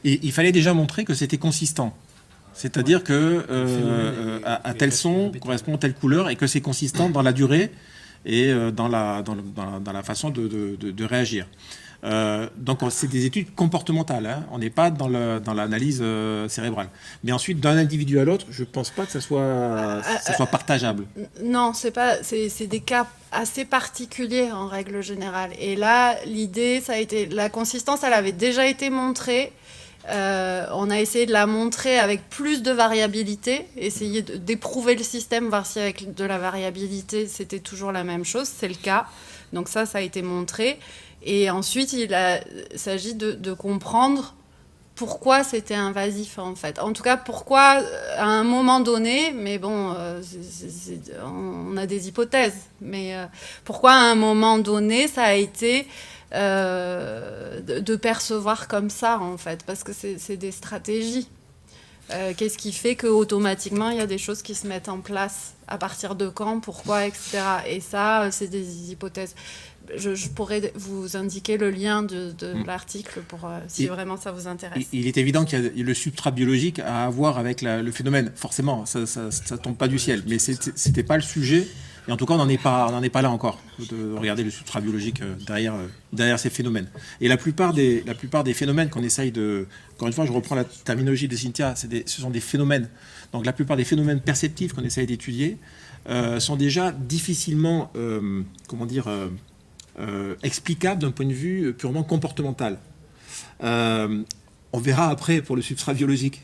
S3: Et il fallait déjà montrer que c'était consistant. C'est-à-dire que à tel son correspond à telle couleur et que c'est consistant dans la durée et dans la façon de réagir. Donc c'est des études comportementales, on n'est pas dans l'analyse cérébrale. Mais ensuite, d'un individu à l'autre, je ne pense pas que ça soit partageable.
S4: Non, c'est des cas assez particuliers en règle générale. Et là, l'idée, ça a été la consistance, elle avait déjà été montrée. On a essayé de la montrer avec plus de variabilité, essayer d'éprouver le système, voir si avec de la variabilité, c'était toujours la même chose. C'est le cas. Donc ça a été montré. Et ensuite, il s'agit de comprendre pourquoi c'était invasif en fait. En tout cas, pourquoi à un moment donné, mais bon, on a des hypothèses, mais pourquoi à un moment donné ça a été de percevoir comme ça en fait, parce que c'est des stratégies. Qu'est-ce qui fait qu'automatiquement il y a des choses qui se mettent en place, à partir de quand, pourquoi, etc. Et ça, c'est des hypothèses. Je pourrais vous indiquer le lien de l'article pour si vraiment ça vous intéresse.
S3: Il est évident qu'il y a le substrat biologique à avoir avec le phénomène. Forcément, ça tombe pas du ciel, mais c'était pas le sujet. Et en tout cas, on n'en est pas là encore de regarder le substrat biologique derrière ces phénomènes. Et la plupart des phénomènes qu'on essaye de, encore une fois, je reprends la terminologie de Cynthia, ce sont des phénomènes. Donc la plupart des phénomènes perceptifs qu'on essaye d'étudier sont déjà difficilement, explicable d'un point de vue purement comportemental. On verra après pour le substrat biologique,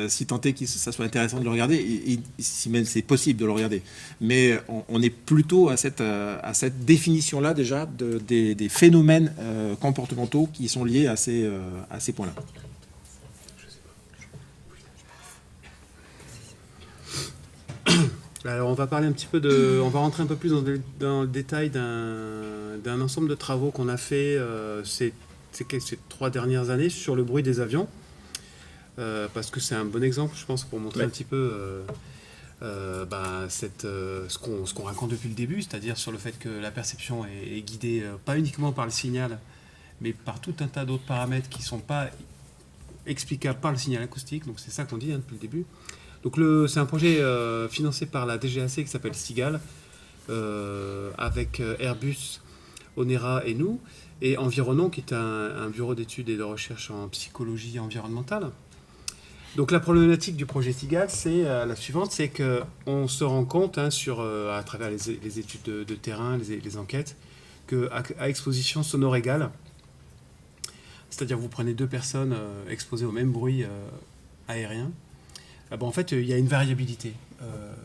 S3: si tant est que ça soit intéressant de le regarder, et si même c'est possible de le regarder. Mais on est plutôt à cette définition-là déjà des phénomènes comportementaux qui sont liés à ces points-là.
S2: Alors on va parler un petit peu on va rentrer un peu plus dans le détail d'un ensemble de travaux qu'on a fait ces 3 dernières années sur le bruit des avions, parce que c'est un bon exemple, je pense, pour montrer un petit peu ce qu'on raconte depuis le début, c'est-à-dire sur le fait que la perception est guidée pas uniquement par le signal, mais par tout un tas d'autres paramètres qui ne sont pas explicables par le signal acoustique. Donc c'est ça qu'on dit depuis le début. Donc c'est un projet financé par la DGAC qui s'appelle SIGAL, avec Airbus, Onera et nous, et Environon, qui est un bureau d'études et de recherche en psychologie environnementale. Donc la problématique du projet SIGAL, c'est la suivante, c'est qu'on se rend compte à travers les études de terrain, les enquêtes, qu'à exposition sonore égale, c'est-à-dire vous prenez 2 personnes exposées au même bruit aérien, en fait, il y a une variabilité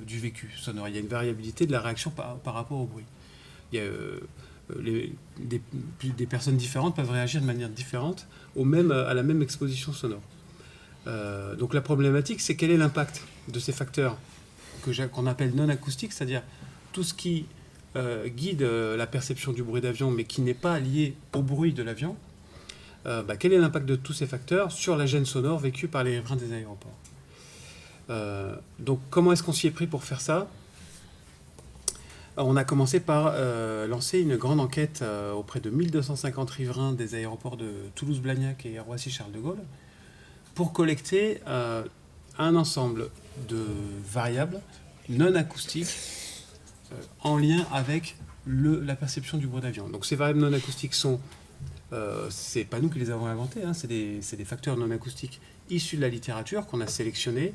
S2: du vécu sonore, il y a une variabilité de la réaction par rapport au bruit. Il y a, des personnes différentes peuvent réagir de manière différente à la même exposition sonore. Donc la problématique, c'est quel est l'impact de ces facteurs qu'on appelle non acoustiques, c'est-à-dire tout ce qui guide la perception du bruit d'avion, mais qui n'est pas lié au bruit de l'avion. Quel est l'impact de tous ces facteurs sur la gêne sonore vécue par les riverains des aéroports? Donc comment est-ce qu'on s'y est pris pour faire ça? On a commencé par lancer une grande enquête auprès de 1250 riverains des aéroports de Toulouse-Blagnac et Roissy-Charles de Gaulle pour collecter un ensemble de variables non acoustiques en lien avec la perception du bruit d'avion. Donc ces variables non acoustiques sont, c'est pas nous qui les avons inventées, c'est des facteurs non acoustiques issus de la littérature qu'on a sélectionnés.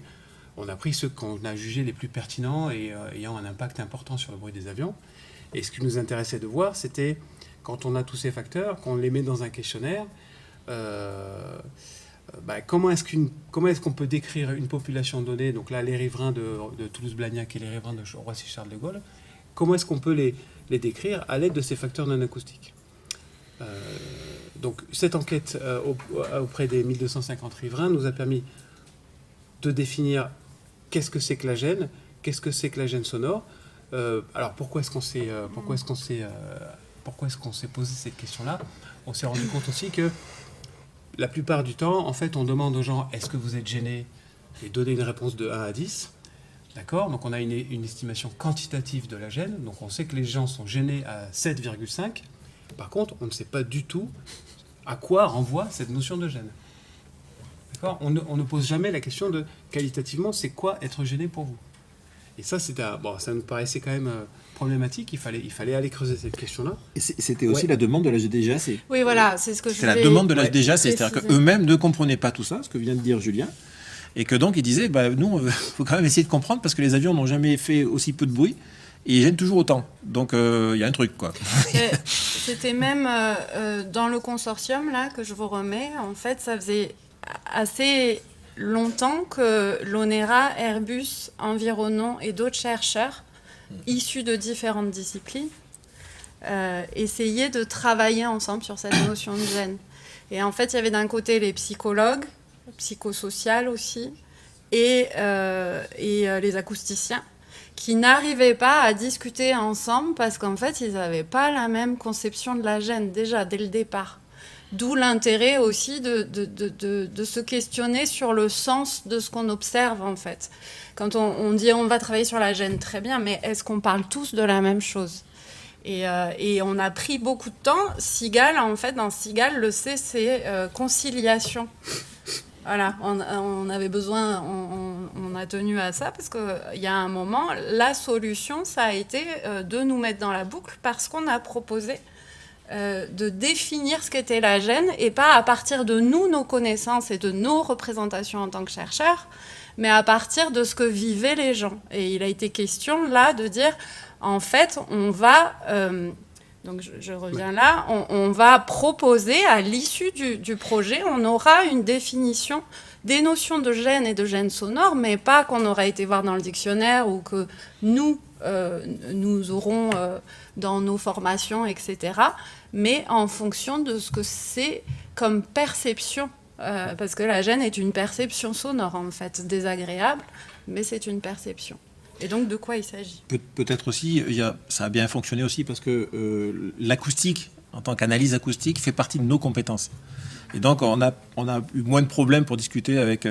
S2: On a pris ceux qu'on a jugés les plus pertinents et ayant un impact important sur le bruit des avions. Et ce qui nous intéressait de voir, c'était, quand on a tous ces facteurs, qu'on les met dans un questionnaire, comment est-ce qu'on peut décrire une population donnée, donc là les riverains de Toulouse-Blagnac et les riverains de Roissy-Charles de Gaulle, comment est-ce qu'on peut les décrire à l'aide de ces facteurs non acoustiques. Donc cette enquête auprès des 1250 riverains nous a permis de définir qu'est-ce que c'est que la gêne, qu'est-ce que c'est que la gêne sonore. Alors pourquoi est-ce qu'on s'est posé cette question-là? On s'est rendu compte aussi que la plupart du temps, en fait, on demande aux gens est-ce que vous êtes gêné, et donner une réponse de 1 à 10. D'accord? Donc on a une estimation quantitative de la gêne. Donc on sait que les gens sont gênés à 7,5. Par contre, on ne sait pas du tout à quoi renvoie cette notion de gêne. D'accord? On ne pose jamais la question de qualitativement, c'est quoi être gêné pour vous? Et ça, ça nous paraissait quand même problématique. Il fallait aller creuser cette question-là.
S3: Et c'était aussi la demande de la DGAC.
S4: Oui, voilà, c'est ce que je voulais...
S3: C'est la demande de la DGAC, c'est-à-dire qu'eux-mêmes ne comprenaient pas tout ça, ce que vient de dire Julien, et que donc ils disaient, nous, il faut quand même essayer de comprendre, parce que les avions n'ont jamais fait aussi peu de bruit, et ils gênent toujours autant. Donc il y a un truc, quoi.
S4: C'était même dans le consortium, là, que je vous remets, en fait, ça faisait assez longtemps que l'Onera, Airbus, Environon et d'autres chercheurs issus de différentes disciplines essayaient de travailler ensemble sur cette notion de gêne. Et en fait, il y avait d'un côté les psychologues, psychosociales aussi, et les acousticiens, qui n'arrivaient pas à discuter ensemble parce qu'en fait, ils n'avaient pas la même conception de la gêne, déjà, dès le départ. D'où l'intérêt aussi de se questionner sur le sens de ce qu'on observe, en fait. Quand on dit on va travailler sur la gêne, très bien, mais est-ce qu'on parle tous de la même chose ? Et on a pris beaucoup de temps. Sigal, en fait, dans Sigal, le C, c'est conciliation. Voilà, on avait besoin, on a tenu à ça parce qu'il y a un moment, la solution, ça a été de nous mettre dans la boucle parce qu'on a proposé de définir ce qu'était la gêne et pas à partir de nous, nos connaissances et de nos représentations en tant que chercheurs, mais à partir de ce que vivaient les gens. Et il a été question là de dire, en fait, on va... donc je reviens là, on va proposer à l'issue du projet, on aura une définition des notions de gêne et de gêne sonore, mais pas qu'on aura été voir dans le dictionnaire ou que nous aurons dans nos formations, etc., mais en fonction de ce que c'est comme perception, parce que la gêne est une perception sonore, en fait, désagréable, mais c'est une perception. Et donc, de quoi il s'agit ?
S3: Peut-être aussi, ça a bien fonctionné aussi parce que l'acoustique, en tant qu'analyse acoustique, fait partie de nos compétences. Et donc, on a eu moins de problèmes pour discuter avec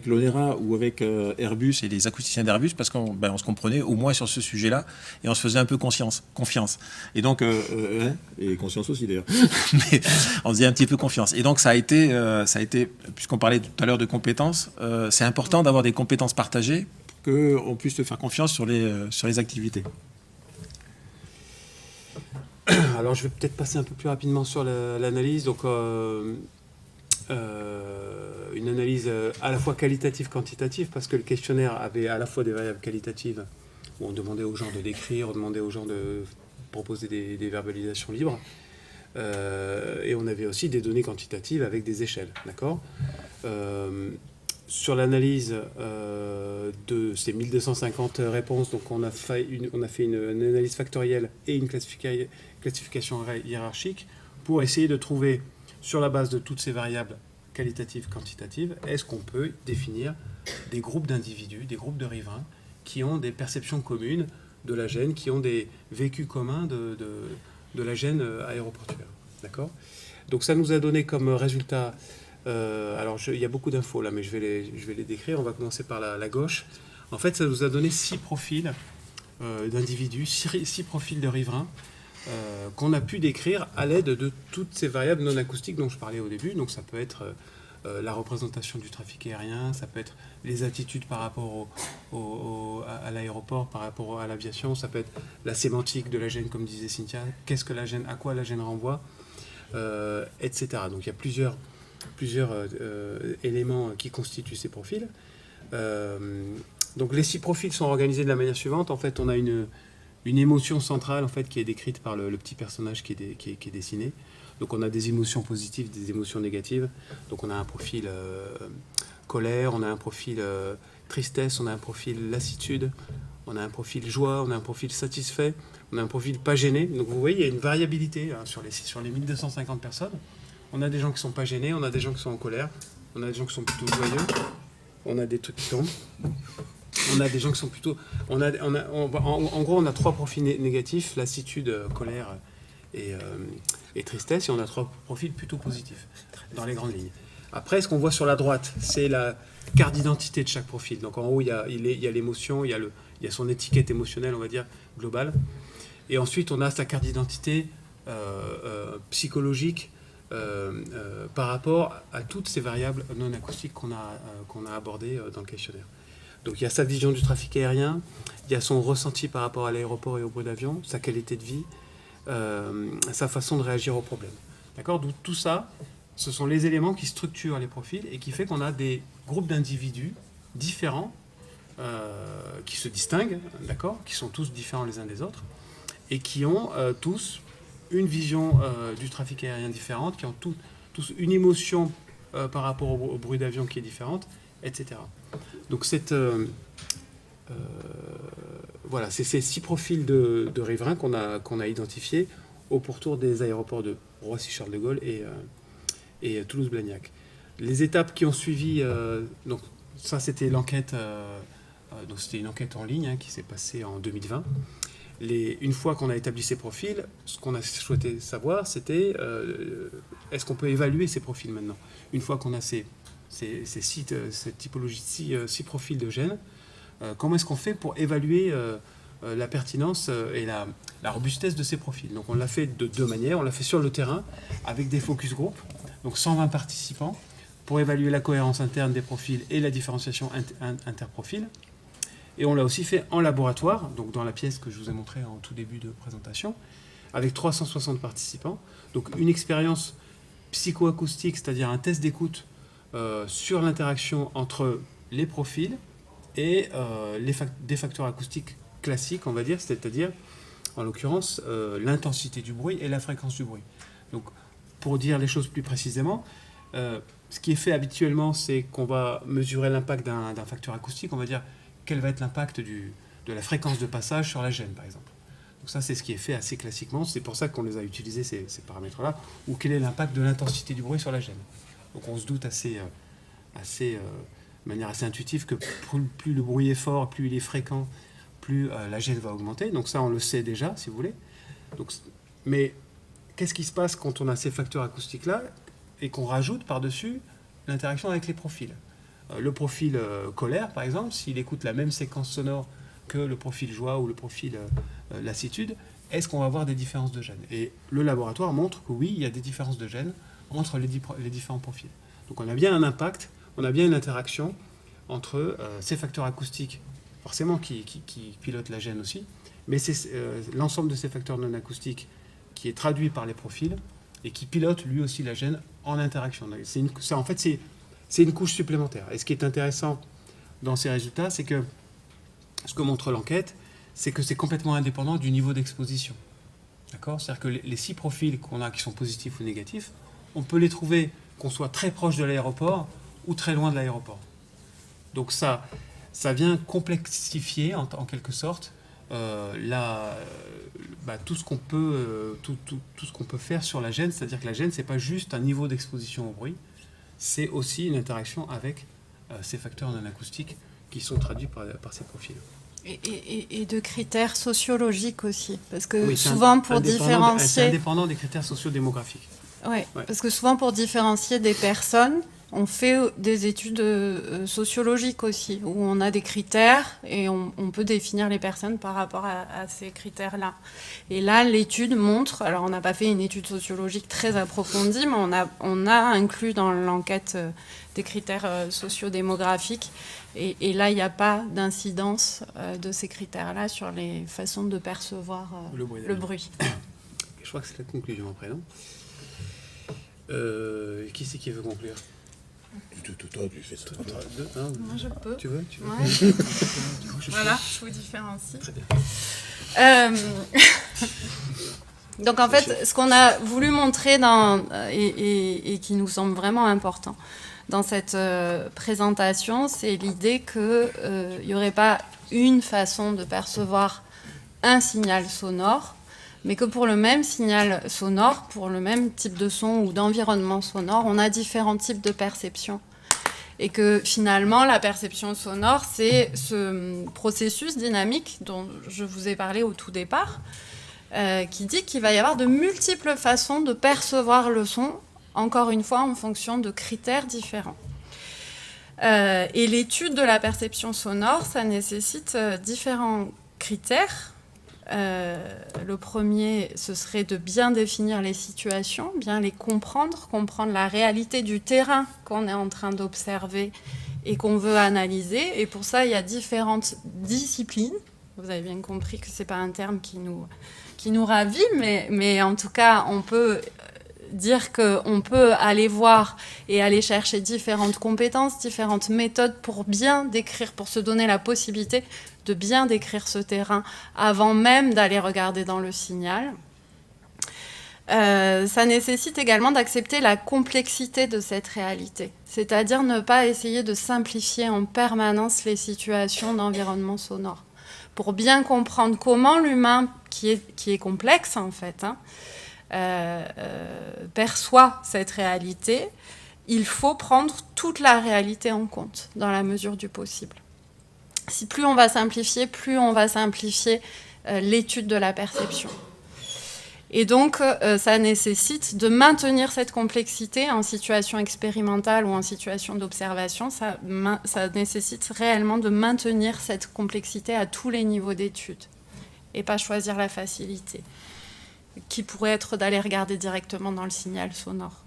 S3: l'ONERA ou avec Airbus et les acousticiens d'Airbus parce qu'on se comprenait au moins sur ce sujet-là et on se faisait un peu confiance. Et donc, et conscience aussi d'ailleurs, mais on se faisait un petit peu confiance. Et donc, ça a été puisqu'on parlait tout à l'heure de compétences, c'est important d'avoir des compétences partagées qu'on puisse te faire confiance sur les activités.
S2: Alors, je vais peut-être passer un peu plus rapidement sur l'analyse. Donc, une analyse à la fois qualitative-quantitative, parce que le questionnaire avait à la fois des variables qualitatives, où on demandait aux gens de décrire, on demandait aux gens de proposer des verbalisations libres, et on avait aussi des données quantitatives avec des échelles, d'accord ? Sur l'analyse de ces 1250 réponses, donc on a fait une analyse factorielle et une classification hiérarchique pour essayer de trouver, sur la base de toutes ces variables qualitatives, quantitatives, est-ce qu'on peut définir des groupes d'individus, des groupes de riverains qui ont des perceptions communes de la gêne, qui ont des vécus communs de la gêne aéroportuaire. D'accord ? Donc ça nous a donné comme résultat... alors, il y a beaucoup d'infos là, mais je vais les décrire. On va commencer par la gauche. En fait, ça nous a donné 6 profils d'individus, 6 profils de riverains qu'on a pu décrire à l'aide de toutes ces variables non acoustiques dont je parlais au début. Donc, ça peut être la représentation du trafic aérien, ça peut être les attitudes par rapport à l'aéroport, par rapport à l'aviation, ça peut être la sémantique de la gêne, comme disait Cynthia. Qu'est-ce que la gêne, à quoi la gêne renvoie, etc. Donc, il y a plusieurs éléments qui constituent ces profils. Donc les 6 profils sont organisés de la manière suivante. En fait, on a une émotion centrale en fait, qui est décrite par le petit personnage qui est dessiné. Donc on a des émotions positives, des émotions négatives. Donc on a un profil colère, on a un profil tristesse, on a un profil lassitude, on a un profil joie, on a un profil satisfait, on a un profil pas gêné. Donc vous voyez, il y a une variabilité hein, sur les 1250 personnes. On a des gens qui sont pas gênés, on a des gens qui sont en colère, on a des gens qui sont plutôt joyeux, on a des trucs qui tombent, on a des gens qui sont plutôt... en gros, on a 3 profils négatifs, lassitude, colère et tristesse, et on a 3 profils plutôt positifs, dans les grandes lignes. Après, ce qu'on voit sur la droite, c'est la carte d'identité de chaque profil. Donc en haut, il y a l'émotion, il y a son étiquette émotionnelle, on va dire, globale. Et ensuite, on a sa carte d'identité psychologique, par rapport à toutes ces variables non acoustiques qu'on a abordées dans le questionnaire. Donc il y a sa vision du trafic aérien, il y a son ressenti par rapport à l'aéroport et au bruit d'avion, sa qualité de vie, sa façon de réagir aux problèmes. D'accord ? Donc tout ça, ce sont les éléments qui structurent les profils et qui fait qu'on a des groupes d'individus différents qui se distinguent, d'accord ? Qui sont tous différents les uns des autres et qui ont tous une vision du trafic aérien différente, qui ont tous une émotion par rapport au bruit d'avion qui est différente, etc. Donc voilà, c'est ces 6 profils de riverains qu'on a identifiés au pourtour des aéroports de Roissy-Charles de Gaulle et Toulouse-Blagnac. Les étapes qui ont suivi, donc ça c'était l'enquête, donc c'était une enquête en ligne qui s'est passée en 2020. Une fois qu'on a établi ces profils, ce qu'on a souhaité savoir, c'était est-ce qu'on peut évaluer ces profils maintenant? Une fois qu'on a cette typologie de 6 profils de gènes, comment est-ce qu'on fait pour évaluer la pertinence et la robustesse de ces profils? Donc on l'a fait de 2 manières. On l'a fait sur le terrain avec des focus group, donc 120 participants, pour évaluer la cohérence interne des profils et la différenciation interprofil. Et on l'a aussi fait en laboratoire, donc dans la pièce que je vous ai montrée en tout début de présentation, avec 360 participants. Donc une expérience psychoacoustique, c'est-à-dire un test d'écoute sur l'interaction entre les profils et des facteurs acoustiques classiques, on va dire, c'est-à-dire, en l'occurrence, l'intensité du bruit et la fréquence du bruit. Donc, pour dire les choses plus précisément, ce qui est fait habituellement, c'est qu'on va mesurer l'impact d'un facteur acoustique, on va dire quel va être l'impact de la fréquence de passage sur la gêne, par exemple. Donc ça, c'est ce qui est fait assez classiquement, c'est pour ça qu'on les a utilisés, ces paramètres-là, ou quel est l'impact de l'intensité du bruit sur la gêne. Donc on se doute de manière assez intuitive que plus le bruit est fort, plus il est fréquent, plus la gêne va augmenter. Donc ça, on le sait déjà, si vous voulez. Donc, mais qu'est-ce qui se passe quand on a ces facteurs acoustiques-là et qu'on rajoute par-dessus l'interaction avec les profils? Le profil colère, par exemple, s'il écoute la même séquence sonore que le profil joie ou le profil lassitude, est-ce qu'on va avoir des différences de gêne? Et le laboratoire montre que oui, il y a des différences de gêne entre les différents profils. Donc on a bien un impact, on a bien une interaction entre ces facteurs acoustiques, forcément qui pilotent la gêne aussi, mais c'est l'ensemble de ces facteurs non acoustiques qui est traduit par les profils et qui pilote lui aussi la gêne en interaction. En fait, c'est une couche supplémentaire. Et ce qui est intéressant dans ces résultats, c'est que ce que montre l'enquête, c'est que c'est complètement indépendant du niveau d'exposition. D'accord ? C'est-à-dire que les 6 profils qu'on a qui sont positifs ou négatifs, on peut les trouver qu'on soit très proche de l'aéroport ou très loin de l'aéroport. Donc ça vient complexifier en quelque sorte tout ce qu'on peut faire sur la gêne, c'est-à-dire que la gêne, c'est pas juste un niveau d'exposition au bruit, c'est aussi une interaction avec ces facteurs non acoustiques qui sont traduits par ces profils.
S4: Et de critères sociologiques aussi, parce que oui, souvent pour différencier...
S2: C'est indépendant des critères sociodémographiques.
S4: Ouais. Parce que souvent pour différencier des personnes, on fait des études sociologiques aussi, où on a des critères et on peut définir les personnes par rapport à ces critères-là. Et là, l'étude montre, alors on n'a pas fait une étude sociologique très approfondie, mais on a inclus dans l'enquête des critères sociodémographiques. Et là, il n'y a pas d'incidence de ces critères-là sur les façons de percevoir le bruit.
S2: Je crois que c'est la conclusion après, non ? Qui c'est qui veut conclure ?
S3: Toi, tu fais ça.
S4: Moi, je peux.
S2: Tu veux
S4: ouais. Voilà, je vous différencie.
S2: Très bien.
S4: Donc, en fait, ce qu'on a voulu montrer et qui nous semble vraiment important dans cette présentation, c'est l'idée qu'il n'y aurait pas une façon de percevoir un signal sonore, mais que pour le même signal sonore, pour le même type de son ou d'environnement sonore, on a différents types de perceptions. Et que finalement, la perception sonore, c'est ce processus dynamique dont je vous ai parlé au tout départ, qui dit qu'il va y avoir de multiples façons de percevoir le son, encore une fois en fonction de critères différents. Et l'étude de la perception sonore, ça nécessite différents critères. Le premier, ce serait de bien définir les situations, bien les comprendre la réalité du terrain qu'on est en train d'observer et qu'on veut analyser. Et pour ça, il y a différentes disciplines. Vous avez bien compris que ce n'est pas un terme qui nous ravit, mais en tout cas, on peut dire qu'on peut aller voir et aller chercher différentes compétences, différentes méthodes pour bien décrire, pour se donner la possibilité de bien décrire ce terrain avant même d'aller regarder dans le signal. Ça nécessite également d'accepter la complexité de cette réalité, c'est-à-dire ne pas essayer de simplifier en permanence les situations d'environnement sonore, pour bien comprendre comment l'humain, qui est complexe en fait, perçoit cette réalité, il faut prendre toute la réalité en compte, dans la mesure du possible. Si plus on va simplifier l'étude de la perception. Et donc, ça nécessite de maintenir cette complexité en situation expérimentale ou en situation d'observation. Ça nécessite réellement de maintenir cette complexité à tous les niveaux d'étude et pas choisir la facilité, qui pourrait être d'aller regarder directement dans le signal sonore.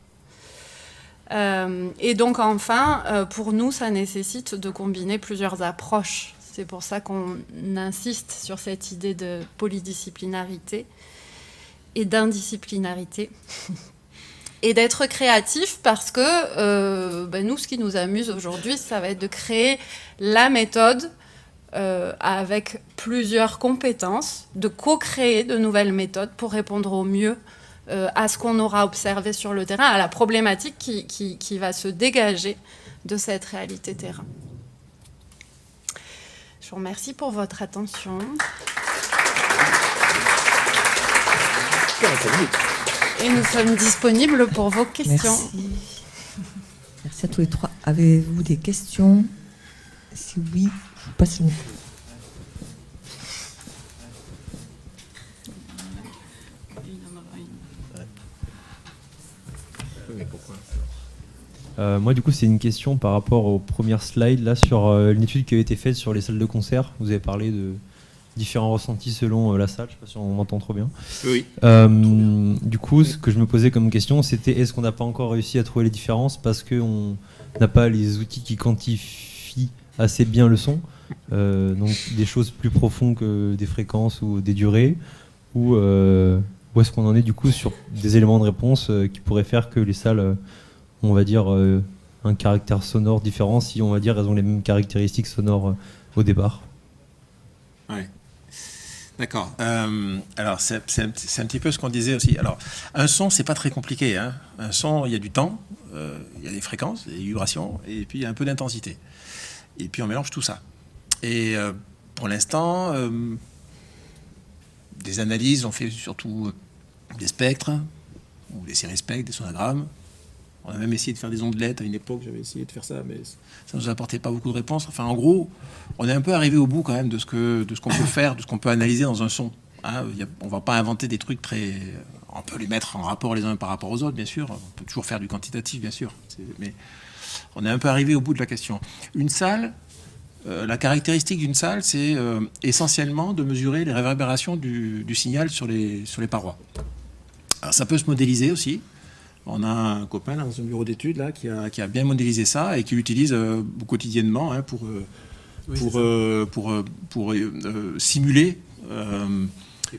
S4: Et donc, enfin, pour nous, ça nécessite de combiner plusieurs approches. C'est pour ça qu'on insiste sur cette idée de polydisciplinarité et d'indisciplinarité, et d'être créatif parce que nous, ce qui nous amuse aujourd'hui, ça va être de créer la méthode avec plusieurs compétences, de co-créer de nouvelles méthodes pour répondre au mieux à ce qu'on aura observé sur le terrain, à la problématique qui va se dégager de cette réalité terrain. Je vous remercie pour votre attention. Et nous sommes disponibles pour vos questions.
S1: Merci. Merci à tous les trois. Avez-vous des questions? Si oui, je vous passe le micro.
S6: Moi, du coup, c'est une question par rapport aux premières slides, là, sur une étude qui a été faite sur les salles de concert. Vous avez parlé de différents ressentis selon la salle. Je ne sais pas si on m'entend trop bien.
S3: Oui.
S6: Du coup, ce que je me posais comme question, c'était est-ce qu'on n'a pas encore réussi à trouver les différences parce qu'on n'a pas les outils qui quantifient assez bien le son, donc des choses plus profondes que des fréquences ou des durées, ou est-ce qu'on en est du coup sur des éléments de réponse qui pourraient faire que les salles, on va dire, un caractère sonore différent si on va dire elles ont les mêmes caractéristiques sonores au départ.
S3: Ouais. D'accord. Alors, c'est un petit peu ce qu'on disait aussi. Alors, un son, c'est pas très compliqué, hein. Un son, il y a du temps, il y a des fréquences, des vibrations, et puis il y a un peu d'intensité. Et puis on mélange tout ça. Et pour l'instant, des analyses, on fait surtout des spectres, ou des séries spectres, des sonogrammes. On a même essayé de faire des ondelettes à une époque, j'avais essayé de faire ça, mais ça ne nous apportait pas beaucoup de réponses. Enfin, en gros, on est un peu arrivé au bout quand même de ce qu'on peut faire, de ce qu'on peut analyser dans un son. Hein, on ne va pas inventer des trucs très... On peut les mettre en rapport les uns par rapport aux autres, bien sûr. On peut toujours faire du quantitatif, bien sûr. Mais on est un peu arrivé au bout de la question. Une salle, la caractéristique d'une salle, c'est essentiellement de mesurer les réverbérations du signal sur les parois. Alors, ça peut se modéliser aussi. On a un copain là, dans un bureau d'études là, qui a bien modélisé ça et qui l'utilise quotidiennement hein, pour simuler
S2: et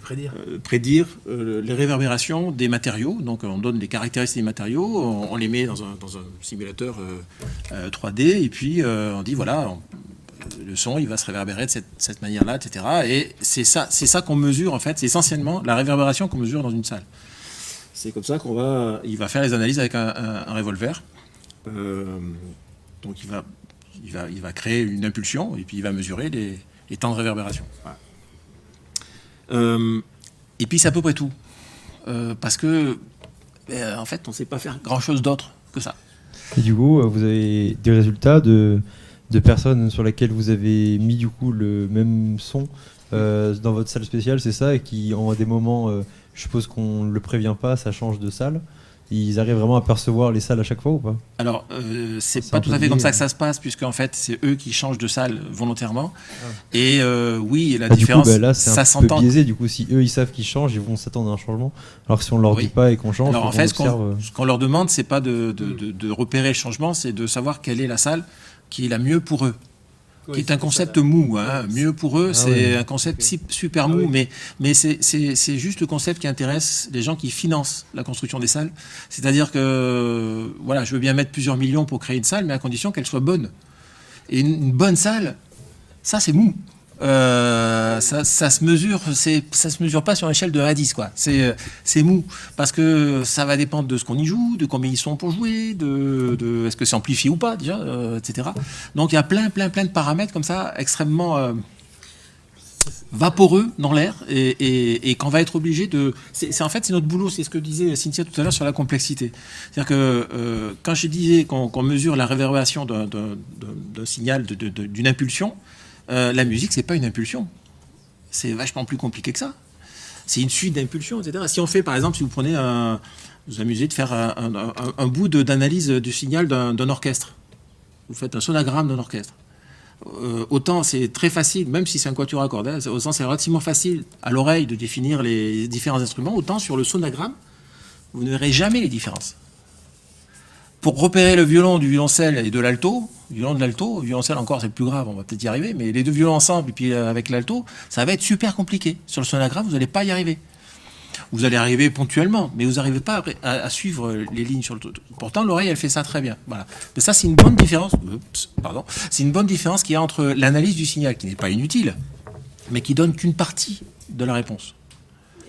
S3: prédire les réverbérations des matériaux. Donc on donne les caractéristiques des matériaux, on les met dans un simulateur 3D et puis on dit voilà, le son il va se réverbérer de cette manière-là, etc. Et c'est ça qu'on mesure en fait, c'est essentiellement la réverbération qu'on mesure dans une salle. C'est comme ça il va faire les analyses avec un revolver. Donc il va créer une impulsion et puis il va mesurer les temps de réverbération. Voilà. Et puis c'est à peu près tout. Parce que, en fait, on ne sait pas faire grand-chose d'autre que ça.
S6: Et du coup, vous avez des résultats de personnes sur lesquelles vous avez mis du coup le même son dans votre salle spéciale, c'est ça, et qui en des moments... je suppose qu'on ne le prévient pas, ça change de salle. Ils arrivent vraiment à percevoir les salles à chaque fois ou pas?
S3: Alors, c'est pas tout à fait comme ça que ça se passe, puisque en fait, c'est eux qui changent de salle volontairement. Ah. Et oui, la différence,
S6: du coup, là, c'est
S3: ça
S6: un peu biaisé. Du coup, si eux, ils savent qu'ils changent, ils vont s'attendre à un changement. Alors que si on ne leur dit pas et qu'on change,
S3: alors, en fait, ce qu'on leur demande, c'est pas de repérer le changement, c'est de savoir quelle est la salle qui est la mieux pour eux. Qui est un concept mou, hein. Mieux pour eux, c'est un concept super mou, mais c'est juste le concept qui intéresse les gens qui financent la construction des salles. C'est-à-dire que, voilà, je veux bien mettre plusieurs millions pour créer une salle, mais à condition qu'elle soit bonne. Et une bonne salle, ça c'est mou. Ça se mesure pas sur une échelle de 1 à 10, quoi. C'est mou parce que ça va dépendre de ce qu'on y joue, de combien ils sont pour jouer, de est-ce que c'est amplifié ou pas déjà, etc. Donc il y a plein de paramètres comme ça extrêmement vaporeux dans l'air et qu'on va être obligé de... En fait, c'est notre boulot, c'est ce que disait Cynthia tout à l'heure sur la complexité. C'est-à-dire que quand je disais qu'on mesure la réverbération d'un signal, d'une impulsion, la musique, c'est pas une impulsion. C'est vachement plus compliqué que ça. C'est une suite d'impulsions, etc. Si on fait, par exemple, si vous prenez vous amusez de faire un bout d'analyse du signal d'un orchestre. Vous faites un sonogramme d'un orchestre. Autant c'est très facile, même si c'est un quatuor à cordes, autant c'est relativement facile à l'oreille de définir les différents instruments, autant sur le sonogramme, vous ne verrez jamais les différences. Pour repérer le violon du violoncelle et de l'alto, violon de l'alto, violoncelle encore c'est plus grave, on va peut-être y arriver, mais les deux violons ensemble et puis avec l'alto, ça va être super compliqué. Sur le sonogramme, vous n'allez pas y arriver. Vous allez arriver ponctuellement, mais vous n'arrivez pas à suivre les lignes sur le tout. Pourtant, l'oreille, elle fait ça très bien. Voilà. Mais ça, c'est une bonne différence. C'est une bonne différence qu'il y a entre l'analyse du signal, qui n'est pas inutile, mais qui donne qu'une partie de la réponse.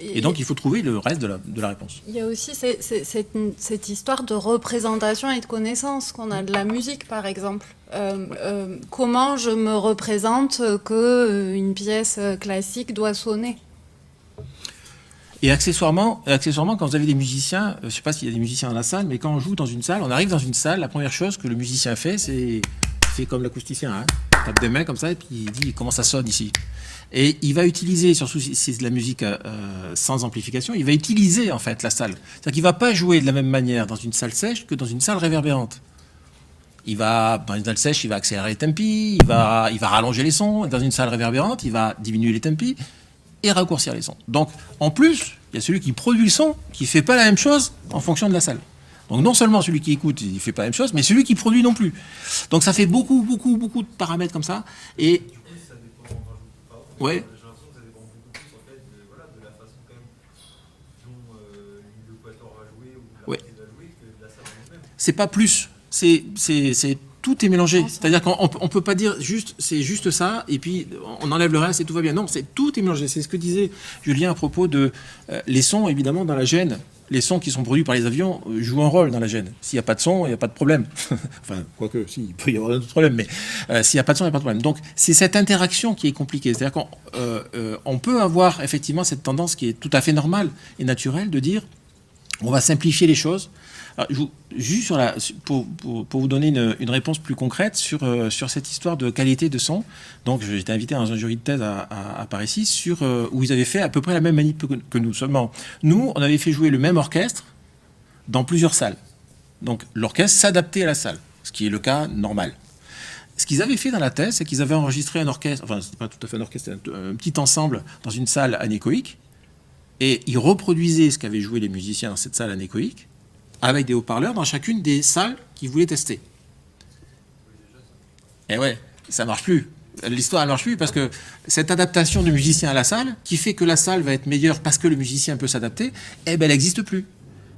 S3: Et donc, il faut trouver le reste de la réponse.
S4: Il y a aussi cette histoire de représentation et de connaissance qu'on a de la musique, par exemple. Comment je me représente qu'une pièce classique doit sonner ?
S3: Et accessoirement, quand vous avez des musiciens, je ne sais pas s'il y a des musiciens dans la salle, mais quand on joue dans une salle, on arrive dans une salle, la première chose que le musicien fait, c'est comme l'acousticien, hein, il tape des mains comme ça et puis il dit comment ça sonne ici. Et il va utiliser, surtout si c'est de la musique sans amplification, il va utiliser en fait la salle. C'est-à-dire qu'il ne va pas jouer de la même manière dans une salle sèche que dans une salle réverbérante. Dans une salle sèche, il va accélérer les tempi, il va rallonger les sons. Dans une salle réverbérante, il va diminuer les tempi et raccourcir les sons. Donc, en plus, il y a celui qui produit le son qui ne fait pas la même chose en fonction de la salle. Donc, non seulement celui qui écoute, il ne fait pas la même chose, mais celui qui produit non plus. Donc, ça fait beaucoup de paramètres comme ça. Et... Ouais.
S7: J'ai l'impression que ça dépend beaucoup plus en fait de la façon quand même dont le quatuor va jouer ou l'artiste va jouer que de la salle en elle-même.
S3: C'est pas plus. Tout est mélangé. C'est-à-dire qu'on peut pas dire c'est juste ça et puis on enlève le reste et tout va bien. Non, tout est mélangé. C'est ce que disait Julien à propos de les sons, évidemment, dans la gêne. Les sons qui sont produits par les avions jouent un rôle dans la gêne. S'il n'y a pas de son, il n'y a pas de problème. Enfin, quoique, si, il peut y avoir d'autres problèmes, mais s'il n'y a pas de son, il n'y a pas de problème. Donc, c'est cette interaction qui est compliquée. C'est-à-dire qu'on peut avoir effectivement cette tendance qui est tout à fait normale et naturelle de dire on va simplifier les choses. Alors, juste pour vous donner une réponse plus concrète sur cette histoire de qualité de son, donc j'ai été invité dans un jury de thèse à Paris 6 où ils avaient fait à peu près la même manip que nous. Seulement, nous, on avait fait jouer le même orchestre dans plusieurs salles. Donc l'orchestre s'adaptait à la salle, ce qui est le cas normal. Ce qu'ils avaient fait dans la thèse, c'est qu'ils avaient enregistré un orchestre, enfin c'était pas tout à fait un orchestre, c'était un petit ensemble dans une salle anéchoïque, et ils reproduisaient ce qu'avaient joué les musiciens dans cette salle anéchoïque, avec des haut-parleurs dans chacune des salles qu'ils voulaient tester. Et ouais, ça marche plus. L'histoire ne marche plus parce que cette adaptation du musicien à la salle, qui fait que la salle va être meilleure parce que le musicien peut s'adapter, elle n'existe plus.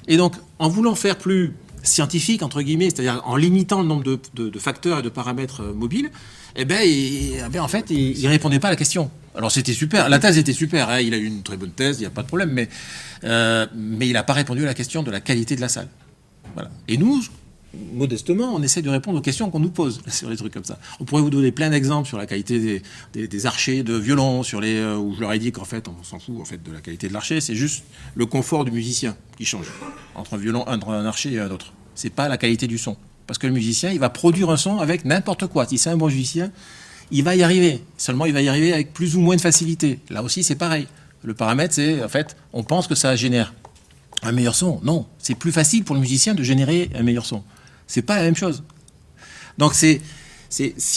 S3: Et donc, en voulant faire plus scientifique, entre guillemets, c'est-à-dire en limitant le nombre de facteurs et de paramètres mobiles, en fait, il ne répondait pas à la question. Alors c'était super, la thèse était super, hein, il a eu une très bonne thèse, il n'y a pas de problème, mais il n'a pas répondu à la question de la qualité de la salle. Voilà. Et nous, modestement, on essaie de répondre aux questions qu'on nous pose sur les trucs comme ça. On pourrait vous donner plein d'exemples sur la qualité des archers de violon, où je leur ai dit qu'en fait, on s'en fout en fait, de la qualité de l'archer, c'est juste le confort du musicien qui change entre un archer et un autre. C'est pas la qualité du son. Parce que le musicien, il va produire un son avec n'importe quoi. Si c'est un bon musicien, il va y arriver. Seulement, il va y arriver avec plus ou moins de facilité. Là aussi, c'est pareil. Le paramètre, c'est, en fait, on pense que ça génère un meilleur son. Non, c'est plus facile pour le musicien de générer un meilleur son. C'est pas la même chose. Donc, si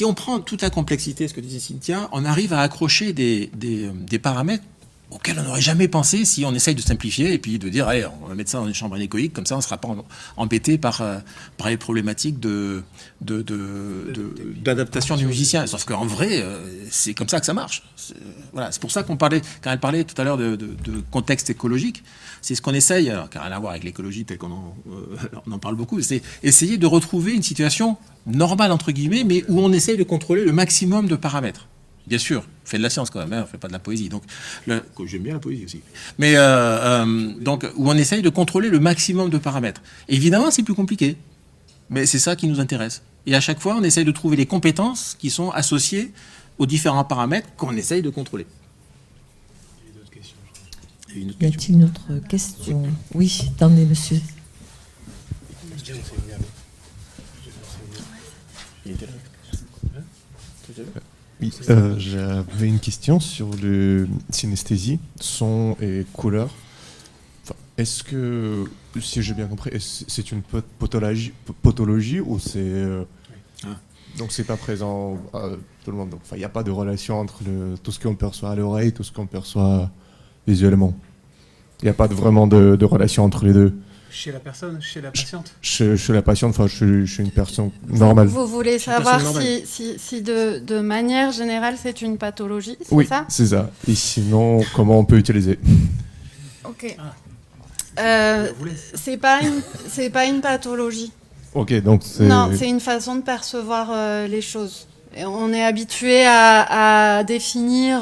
S3: on prend toute la complexité, ce que disait Cynthia, on arrive à accrocher des paramètres auxquels on n'aurait jamais pensé si on essaye de simplifier et puis de dire, allez, on va mettre ça dans une chambre anéchoïque, comme ça on ne sera pas embêté par les problématiques d'adaptation du musicien. Sauf qu'en vrai, c'est comme ça que ça marche. Voilà, c'est pour ça quand elle parlait tout à l'heure de contexte écologique, c'est ce qu'on essaye, alors, qui n'a rien à voir avec l'écologie telle qu'on en parle beaucoup, c'est essayer de retrouver une situation normale, entre guillemets, mais où on essaye de contrôler le maximum de paramètres. Bien sûr, on fait de la science quand même, hein, on ne fait pas de la poésie. Donc, j'aime bien la poésie aussi. Mais donc, où on essaye de contrôler le maximum de paramètres. Évidemment, c'est plus compliqué, mais c'est ça qui nous intéresse. Et à chaque fois, on essaye de trouver les compétences qui sont associées aux différents paramètres qu'on essaye de contrôler. Une autre
S1: Y a-t-il une autre question? Oui, attendez, monsieur.
S8: Oui, j'avais une question sur le synesthésie, son et couleur. Enfin, est-ce que, si j'ai bien compris, c'est une pathologie ou c'est... Donc c'est pas présent à tout le monde. Donc, il n'y a pas de relation entre tout ce qu'on perçoit à l'oreille, tout ce qu'on perçoit visuellement. Il n'y a pas vraiment de relation entre les deux.
S2: Chez la personne, chez la patiente.
S8: Chez la patiente, enfin, je suis une personne normale.
S4: Vous voulez
S3: suis une
S4: savoir
S3: personne normale.
S4: si de manière générale c'est une pathologie, c'est
S8: Oui,
S4: ça?
S8: c'est ça. Et sinon, comment on peut utiliser?
S4: Ok.
S2: Je vous laisse.
S4: C'est pas une pathologie.
S8: Ok, donc c'est...
S4: Non, c'est une façon de percevoir les choses. Et on est habitué à définir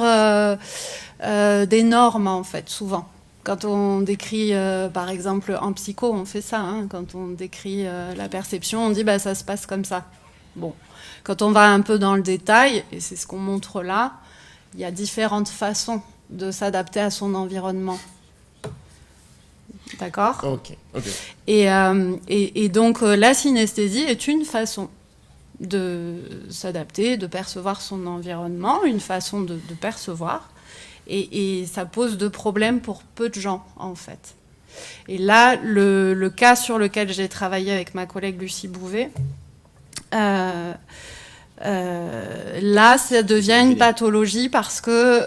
S4: des normes, en fait, souvent. Quand on décrit, par exemple, en psycho, on fait ça. Hein, quand on décrit la perception, on dit bah, ça se passe comme ça. Bon. Quand on va un peu dans le détail, et c'est ce qu'on montre là, il y a différentes façons de s'adapter à son environnement. D'accord ?
S8: Ok.
S4: Et donc, la synesthésie est une façon de s'adapter, de percevoir son environnement, une façon de percevoir. Et ça pose de problèmes pour peu de gens, en fait. Et là, le cas sur lequel j'ai travaillé avec ma collègue Lucie Bouvet, là, ça devient une pathologie parce que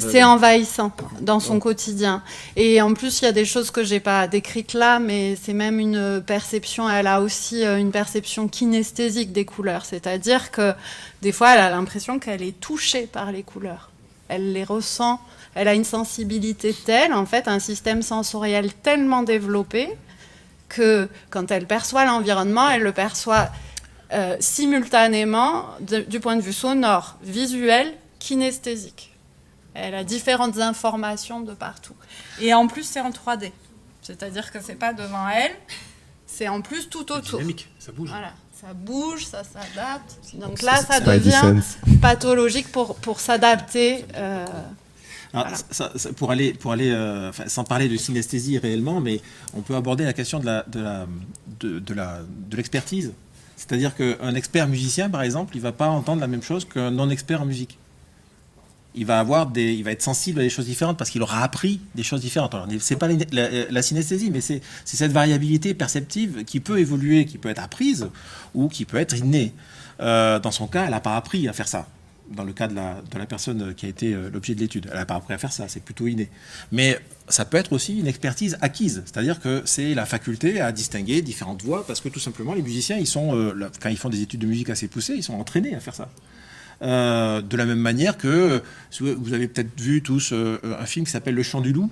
S4: c'est envahissant dans son quotidien. Et en plus, il y a des choses que j'ai pas décrites là, mais c'est même une perception. Elle a aussi une perception kinesthésique des couleurs, c'est-à-dire que des fois, elle a l'impression qu'elle est touchée par les couleurs. Elle les ressent. Elle a une sensibilité telle, en fait, un système sensoriel tellement développé que quand elle perçoit l'environnement, elle le perçoit simultanément du point de vue sonore, visuel, kinesthésique. Elle a différentes informations de partout. Et en plus, c'est en 3D. C'est-à-dire que c'est pas devant elle, c'est en plus tout autour.
S2: Dynamique, ça bouge.
S4: Voilà, ça bouge, ça s'adapte. Donc là, ça
S8: Spidey
S4: devient
S8: sense.
S4: pathologique pour s'adapter.
S3: Alors,
S4: Voilà.
S3: pour aller enfin, sans parler de synesthésie réellement, mais on peut aborder la question de l'expertise. C'est-à-dire qu'un expert musicien, par exemple, il ne va pas entendre la même chose qu'un non-expert en musique. Il va être sensible à des choses différentes parce qu'il aura appris des choses différentes. Alors, c'est pas la synesthésie, mais c'est cette variabilité perceptive qui peut évoluer, qui peut être apprise ou qui peut être innée. Dans son cas, elle n'a pas appris à faire ça. Dans le cas de la personne qui a été l'objet de l'étude, elle n'a pas appris à faire ça, c'est plutôt inné. Mais ça peut être aussi une expertise acquise, c'est-à-dire que c'est la faculté à distinguer différentes voix, parce que tout simplement, les musiciens, quand ils font des études de musique assez poussées, ils sont entraînés à faire ça. De la même manière que vous avez peut-être vu tous un film qui s'appelle Le Chant du Loup.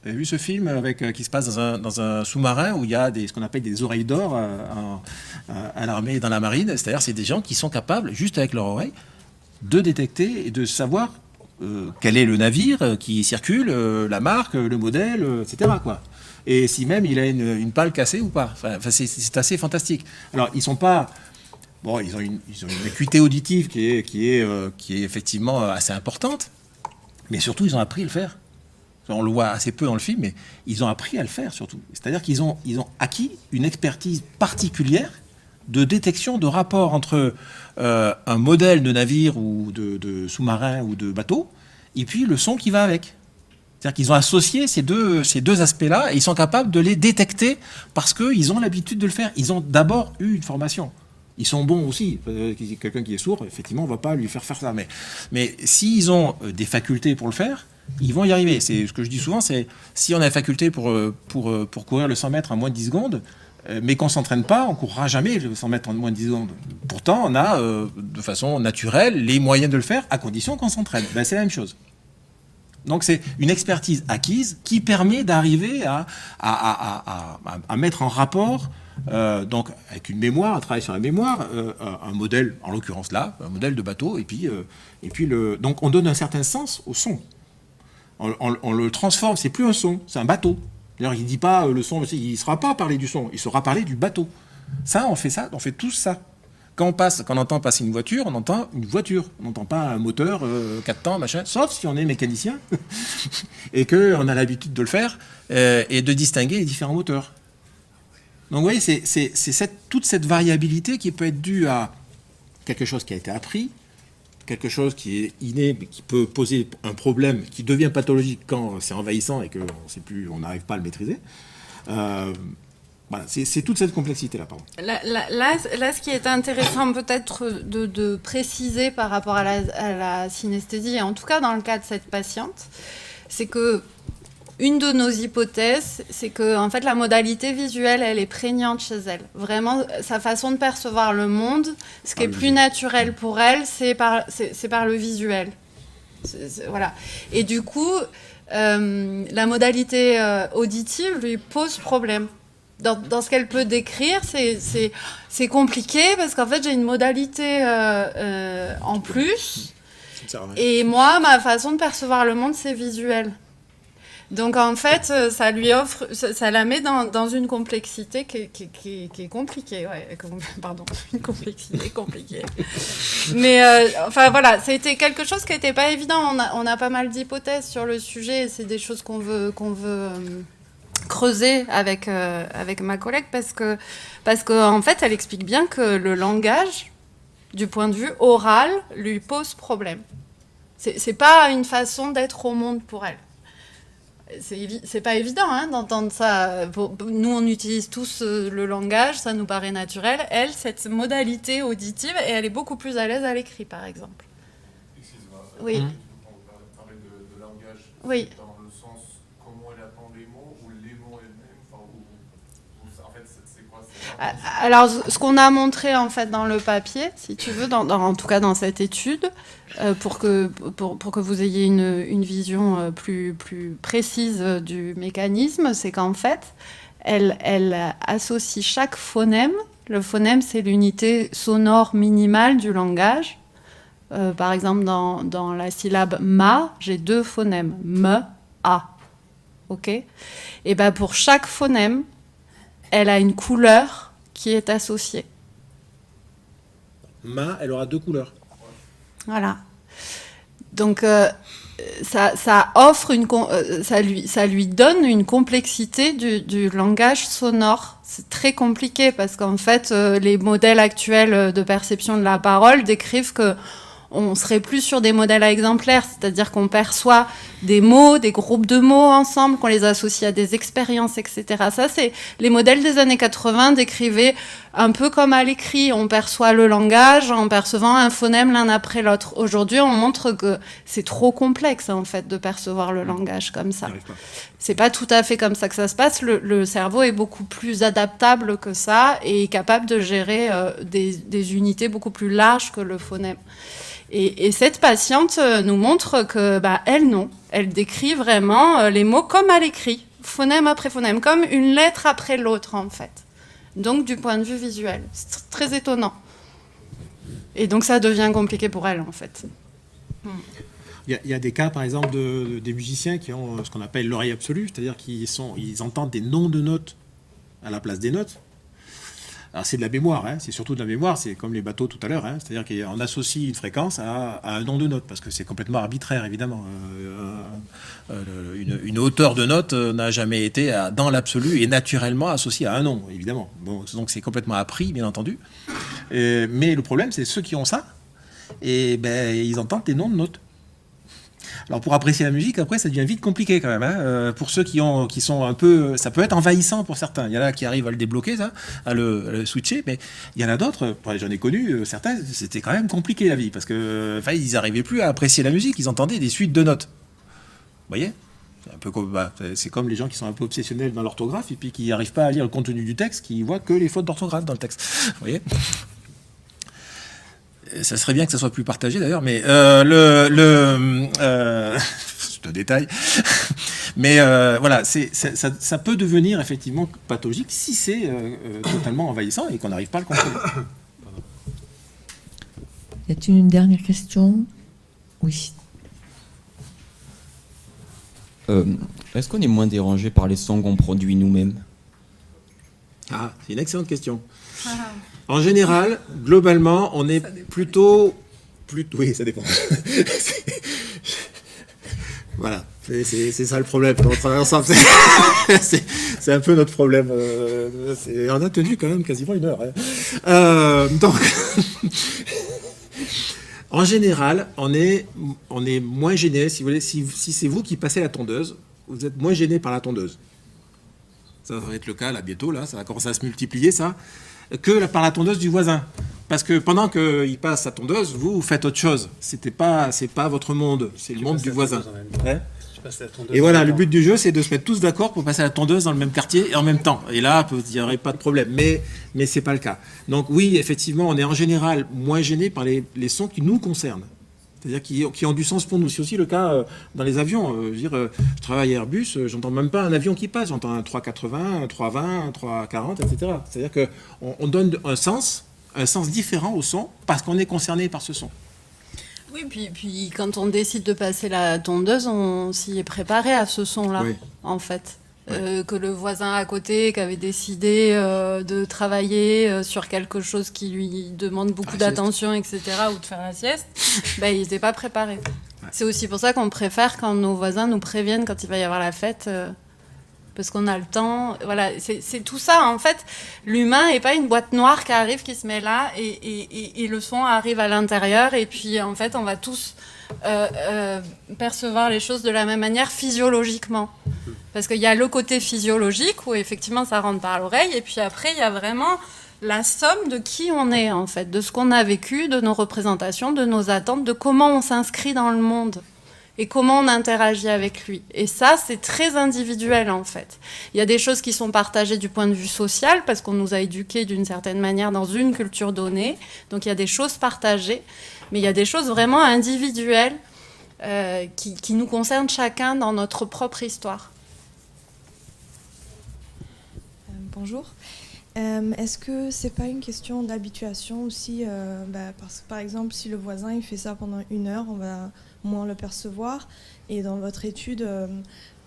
S3: Vous avez vu ce film qui se passe dans un sous-marin où il y a ce qu'on appelle des oreilles d'or à l'armée et dans la marine. C'est-à-dire c'est des gens qui sont capables, juste avec leur oreille, de détecter et de savoir quel est le navire qui circule, la marque, le modèle, etc. quoi. Et si même il a une pale cassée ou pas. Enfin, c'est assez fantastique. Alors, ils sont pas... Bon, ils ont une acuité auditive qui est effectivement assez importante, mais surtout, ils ont appris à le faire. On le voit assez peu dans le film, mais ils ont appris à le faire, surtout. C'est-à-dire qu'ils ont acquis une expertise particulière de détection de rapport entre un modèle de navire ou de sous-marin ou de bateau, et puis le son qui va avec. C'est-à-dire qu'ils ont associé ces deux aspects-là, et ils sont capables de les détecter parce qu'ils ont l'habitude de le faire. Ils ont d'abord eu une formation. Ils sont bons aussi. Quelqu'un qui est sourd, effectivement, on ne va pas lui faire ça. Mais s'ils ont des facultés pour le faire, ils vont y arriver. C'est ce que je dis souvent, c'est si on a la faculté pour courir le 100 mètres en moins de 10 secondes, mais qu'on ne s'entraîne pas, on ne courra jamais le 100 mètres en moins de 10 secondes. Pourtant, on a, de façon naturelle, les moyens de le faire, à condition qu'on s'entraîne. Ben, c'est la même chose. Donc, c'est une expertise acquise qui permet d'arriver à mettre en rapport, donc, avec une mémoire, un travail sur la mémoire, un modèle, en l'occurrence là, un modèle de bateau, et puis donc, on donne un certain sens au son. On le transforme, c'est plus un son, c'est un bateau. D'ailleurs, il ne dit pas le son, il ne sera pas parler du son, il sera parler du bateau. Ça, on fait tous ça. Quand on entend passer une voiture, on entend une voiture. On n'entend pas un moteur, 4 temps, machin, sauf si on est mécanicien et qu'on a l'habitude de le faire et de distinguer les différents moteurs. Donc vous voyez, c'est toute cette variabilité qui peut être due à quelque chose qui a été appris, quelque chose qui est inné, mais qui peut poser un problème qui devient pathologique quand c'est envahissant et qu'on n'arrive pas à le maîtriser. Voilà, c'est toute cette complexité-là, pardon.
S4: Là, ce qui est intéressant peut-être de préciser par rapport à la synesthésie, et en tout cas dans le cas de cette patiente, c'est que une de nos hypothèses, c'est que en fait, la modalité visuelle, elle est prégnante chez elle. Vraiment, sa façon de percevoir le monde, ce qui est plus naturel pour elle, c'est par le visuel. Voilà. Et du coup, la modalité auditive lui pose problème. Dans ce qu'elle peut décrire, c'est compliqué parce qu'en fait, j'ai une modalité en plus. Et moi, ma façon de percevoir le monde, c'est visuel. Donc en fait, ça lui offre, ça la met dans une complexité qui est compliquée. Ouais, pardon, une complexité compliquée. Mais enfin voilà, ça a été quelque chose qui n'était pas évident. On a pas mal d'hypothèses sur le sujet. Et c'est des choses qu'on veut creuser avec ma collègue parce que en fait, elle explique bien que le langage, du point de vue oral, lui pose problème. C'est pas une façon d'être au monde pour elle. C'est pas évident d'entendre ça. Nous, on utilise tous le langage, ça nous paraît naturel. Elle, cette modalité auditive, et elle est beaucoup plus à l'aise à l'écrit, par exemple.
S9: Excuse-moi.
S4: Oui.
S9: Quand vous parlez de langage,
S4: oui.
S9: Dans le sens comment elle apprend les mots ou les mots elles-mêmes, enfin, en fait, c'est quoi?
S4: Alors, ce qu'on a montré en fait dans le papier, si tu veux, en tout cas dans cette étude, pour que vous ayez une vision plus précise du mécanisme, c'est qu'en fait, elle associe chaque phonème. Le phonème, c'est l'unité sonore minimale du langage. Par exemple, dans la syllabe ma, j'ai 2 phonèmes, me, a. Ok ? Et ben pour chaque phonème, elle a une couleur qui est associée.
S3: Ma, elle aura 2 couleurs.
S4: Voilà. Donc ça offre ça lui donne une complexité du langage sonore. C'est très compliqué parce qu'en fait, les modèles actuels de perception de la parole décrivent que on serait plus sur des modèles exemplaires, c'est-à-dire qu'on perçoit des mots, des groupes de mots ensemble, qu'on les associe à des expériences, etc. Ça, c'est les modèles des années 80 décrivaient un peu comme à l'écrit. On perçoit le langage en percevant un phonème l'un après l'autre. Aujourd'hui, on montre que c'est trop complexe, en fait, de percevoir le langage comme ça. C'est pas tout à fait comme ça que ça se passe. Le cerveau est beaucoup plus adaptable que ça et est capable de gérer des unités beaucoup plus larges que le phonème. Et cette patiente nous montre que, elle, non. Elle décrit vraiment les mots comme à l'écrit, phonème après phonème, comme une lettre après l'autre, en fait. Donc, du point de vue visuel. C'est très étonnant. Et donc, ça devient compliqué pour elle, en fait.
S3: Il y a des cas, par exemple, des musiciens qui ont ce qu'on appelle l'oreille absolue, c'est-à-dire qu'ils entendent des noms de notes à la place des notes. Alors c'est de la mémoire, c'est surtout de la mémoire, c'est comme les bateaux tout à l'heure, c'est-à-dire qu'on associe une fréquence à un nom de note, parce que c'est complètement arbitraire, évidemment. Une hauteur de note n'a jamais été, dans l'absolu, et naturellement associée à un nom, évidemment. Bon, donc c'est complètement appris, bien entendu. Mais le problème, c'est ceux qui ont ça, et ils entendent des noms de notes. Alors pour apprécier la musique, après, ça devient vite compliqué quand même. Pour ceux qui sont un peu... Ça peut être envahissant pour certains. Il y en a qui arrivent à le débloquer, ça, à le switcher, mais il y en a d'autres, j'en ai connu certains, c'était quand même compliqué la vie, parce que ils n'arrivaient plus à apprécier la musique, ils entendaient des suites de notes. Vous voyez ? C'est un peu comme, c'est comme les gens qui sont un peu obsessionnels dans l'orthographe et puis qui n'arrivent pas à lire le contenu du texte, qui voient que les fautes d'orthographe dans le texte. Vous voyez ? Ça serait bien que ça soit plus partagé d'ailleurs, mais c'est un détail. Mais voilà, ça peut devenir effectivement pathologique si c'est totalement envahissant et qu'on n'arrive pas à le contrôler.
S1: Y a-t-il une dernière question ? Oui.
S10: Est-ce qu'on est moins dérangé par les sons qu'on produit nous-mêmes ?
S3: Ah, c'est une excellente question. En général, globalement, on est plutôt... Oui, ça dépend. Voilà, c'est ça le problème. On travaille ensemble. C'est un peu notre problème. On a tenu quand même quasiment 1 heure. Donc, en général, on est moins gêné. Si vous voulez, si c'est vous qui passez la tondeuse, vous êtes moins gêné par la tondeuse. Ça va être le cas là bientôt. Là, ça va commencer à se multiplier ça, que par la tondeuse du voisin. Parce que pendant qu'il passe sa tondeuse, vous faites autre chose. C'est pas votre monde, c'est le monde du voisin. Ouais. Et voilà, le but du jeu, c'est de se mettre tous d'accord pour passer la tondeuse dans le même quartier et en même temps. Et là, il n'y aurait pas de problème. Mais c'est pas le cas. Donc oui, effectivement, on est en général moins gêné par les sons qui nous concernent. C'est-à-dire qui ont du sens pour nous. C'est aussi le cas dans les avions. Je travaille à Airbus, j'entends même pas un avion qui passe. J'entends un 380, un 320, un 340, etc. C'est-à-dire qu'on donne un sens différent au son parce qu'on est concerné par ce son.
S4: Oui, puis quand on décide de passer la tondeuse, on s'y est préparé à ce son-là,
S3: Oui.
S4: en fait. Que le voisin à côté qui avait décidé de travailler sur quelque chose qui lui demande beaucoup d'attention, etc., ou de faire la sieste, il n'était pas préparé. Ouais. C'est aussi pour ça qu'on préfère quand nos voisins nous préviennent quand il va y avoir la fête, parce qu'on a le temps. Voilà, c'est tout ça, en fait. L'humain n'est pas une boîte noire qui arrive, qui se met là, et le son arrive à l'intérieur, et puis en fait, on va tous percevoir les choses de la même manière physiologiquement. Parce qu'il y a le côté physiologique où effectivement ça rentre par l'oreille, et puis après il y a vraiment la somme de qui on est en fait, de ce qu'on a vécu, de nos représentations, de nos attentes, de comment on s'inscrit dans le monde et comment on interagit avec lui. Et ça, c'est très individuel en fait. Il y a des choses qui sont partagées du point de vue social parce qu'on nous a éduqués d'une certaine manière dans une culture donnée, donc il y a des choses partagées, mais il y a des choses vraiment individuelles qui nous concernent chacun dans notre propre histoire.
S10: Bonjour. Est-ce que c'est pas une question d'habituation aussi parce que par exemple, si le voisin il fait ça pendant 1 heure, on va moins le percevoir. Et dans votre étude,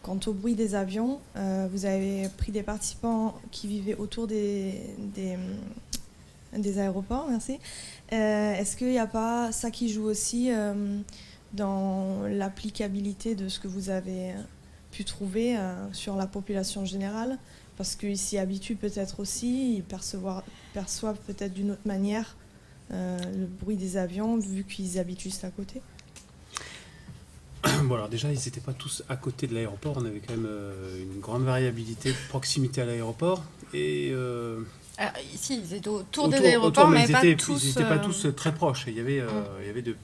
S10: quant au bruit des avions, vous avez pris des participants qui vivaient autour des aéroports. Merci. Est-ce qu'il n'y a pas ça qui joue aussi dans l'applicabilité de ce que vous avez pu trouver sur la population générale? Parce qu'ils s'y habituent peut-être aussi, ils perçoivent peut-être d'une autre manière le bruit des avions, vu qu'ils habitent juste à côté.
S2: Bon, alors déjà, ils n'étaient pas tous à côté de l'aéroport. On avait quand même une grande variabilité de proximité à l'aéroport. Et
S4: alors, ici, ils étaient autour des aéroports, mais pas tous...
S2: Ils n'étaient pas tous très proches. Il y avait de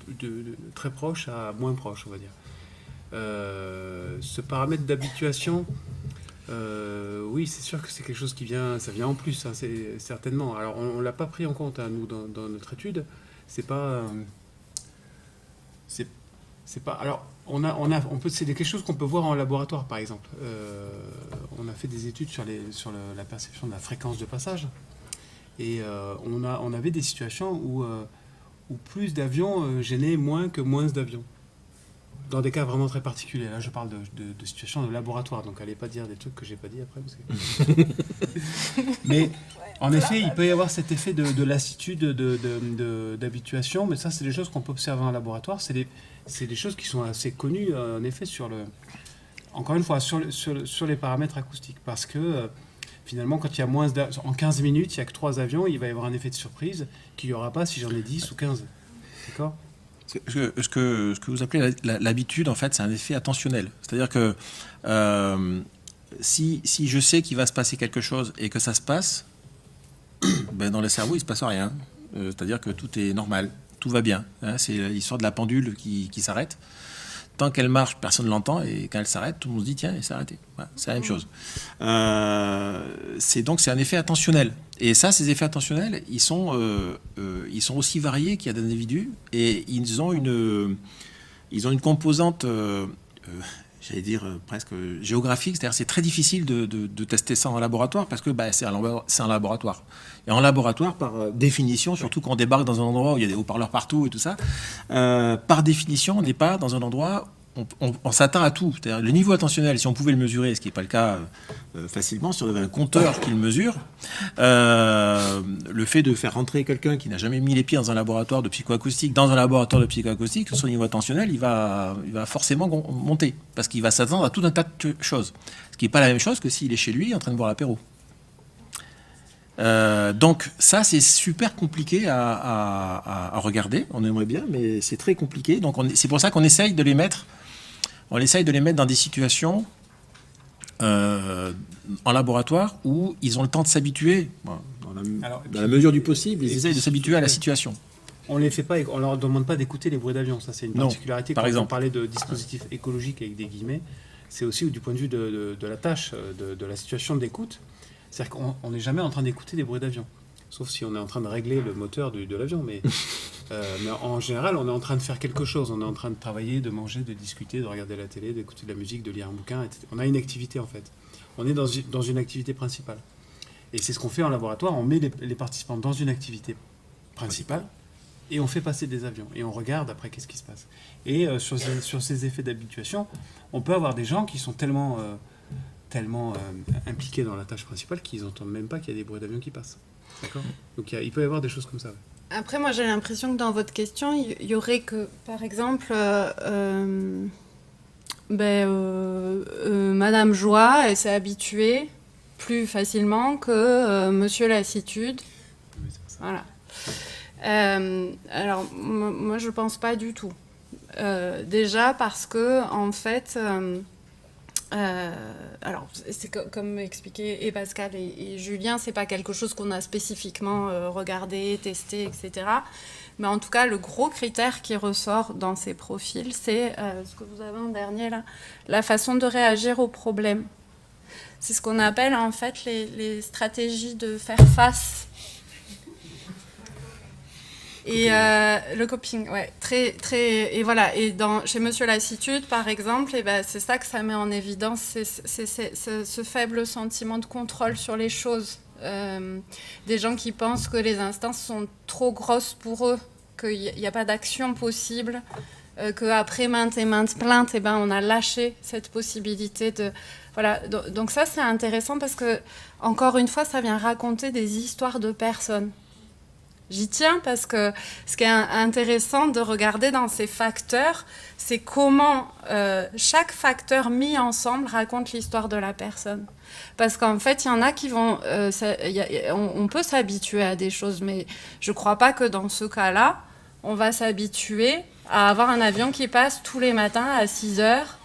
S2: très proches à moins proches, on va dire. Ce paramètre d'habituation... oui, c'est sûr que c'est quelque chose ça vient en plus, hein, c'est certainement. Alors, on l'a pas pris en compte, hein, nous, dans notre étude. C'est pas. Alors, c'est quelque chose qu'on peut voir en laboratoire, par exemple. On a fait des études sur la perception de la fréquence de passage, et on avait des situations où plus d'avions gênaient moins d'avions. Dans des cas vraiment très particuliers. Là, je parle de situations de laboratoire, donc allez pas dire des trucs que j'ai pas dit après. Parce que... Mais en effet, il peut y avoir cet effet de lassitude, d'habituation, mais ça, c'est des choses qu'on peut observer en laboratoire. C'est des choses qui sont assez connues, en effet, encore une fois, sur les paramètres acoustiques. Parce que finalement, quand il y a en 15 minutes, il n'y a que 3 avions, il va y avoir un effet de surprise qu'il n'y aura pas si j'en ai 10 ou 15. D'accord ?
S3: Ce que vous appelez l'habitude, en fait, c'est un effet attentionnel. C'est-à-dire que si je sais qu'il va se passer quelque chose et que ça se passe, dans le cerveau, il ne se passe rien. C'est-à-dire que tout est normal, tout va bien. Hein, c'est l'histoire de la pendule qui s'arrête. Tant qu'elle marche, personne ne l'entend, et quand elle s'arrête, tout le monde se dit tiens, elle s'est arrêtée. Voilà, c'est la même chose. C'est un effet attentionnel. Et ça, ces effets attentionnels, ils sont aussi variés qu'il y a d'individus, et ils ont une composante, j'allais dire presque géographique. C'est-à-dire, c'est très difficile de tester ça en laboratoire parce que c'est un laboratoire. Et en laboratoire, par définition, surtout quand on débarque dans un endroit où il y a des haut-parleurs partout et tout ça, par définition, on n'est pas dans un endroit on s'attend à tout. C'est-à-dire, le niveau attentionnel, si on pouvait le mesurer, ce qui n'est pas le cas facilement, si on avait un compteur qui le mesure, le fait de faire rentrer quelqu'un qui n'a jamais mis les pieds dans un laboratoire de psychoacoustique, son niveau attentionnel, il va forcément monter, parce qu'il va s'attendre à tout un tas de choses. Ce qui n'est pas la même chose que s'il est chez lui en train de boire l'apéro. Donc ça, c'est super compliqué à regarder. On aimerait bien, mais c'est très compliqué. Donc c'est pour ça qu'on essaye de les mettre dans des situations en laboratoire où ils ont le temps de s'habituer. Bon, dans la mesure du possible, ils essayent de s'habituer à la situation.
S2: On les fait pas, on leur demande pas d'écouter les bruits d'avion. Ça, c'est une particularité.
S3: Par
S2: Quand
S3: exemple.
S2: on parlait de dispositifs écologiques avec des guillemets, c'est aussi du point de vue de la tâche, de la situation d'écoute. C'est-à-dire qu'on n'est jamais en train d'écouter des bruits d'avion. Sauf si on est en train de régler le moteur de l'avion. Mais en général, on est en train de faire quelque chose. On est en train de travailler, de manger, de discuter, de regarder la télé, d'écouter de la musique, de lire un bouquin, etc. On a une activité, en fait. On est dans une activité principale. Et c'est ce qu'on fait en laboratoire. On met les participants dans une activité principale et on fait passer des avions. Et on regarde après qu'est-ce qui se passe. Et sur ces effets d'habituation, on peut avoir des gens qui sont tellement impliqués dans la tâche principale qu'ils n'entendent même pas qu'il y a des bruits d'avion qui passent. D'accord ? Donc il peut y avoir des choses comme ça. Ouais.
S4: Après, moi, j'ai l'impression que dans votre question, il y aurait que, par exemple, Madame Joie, elle s'est habituée plus facilement que Monsieur Lassitude.
S2: Oui, c'est ça.
S4: Voilà. Alors, moi, je pense pas du tout. Déjà parce que, en fait... alors, c'est comme expliquaient et Pascal et Julien, c'est pas quelque chose qu'on a spécifiquement regardé, testé, etc. Mais en tout cas, le gros critère qui ressort dans ces profils, c'est ce que vous avez en dernier là, la façon de réagir aux problèmes. C'est ce qu'on appelle en fait les stratégies de faire face. Et le coping, ouais, très, et voilà. Et chez Monsieur Lassitude, par exemple, c'est ça que ça met en évidence, c'est ce faible sentiment de contrôle sur les choses. Des gens qui pensent que les instances sont trop grosses pour eux, qu'il n'y a pas d'action possible, qu'après maintes et maintes plaintes, on a lâché cette possibilité de... Voilà. Donc ça, c'est intéressant parce que, encore une fois, ça vient raconter des histoires de personnes. J'y tiens parce que ce qui est intéressant de regarder dans ces facteurs, c'est comment chaque facteur mis ensemble raconte l'histoire de la personne. Parce qu'en fait, il y en a qui vont... on peut s'habituer à des choses, mais je ne crois pas que dans ce cas-là, on va s'habituer à avoir un avion qui passe tous les matins à 6 heures.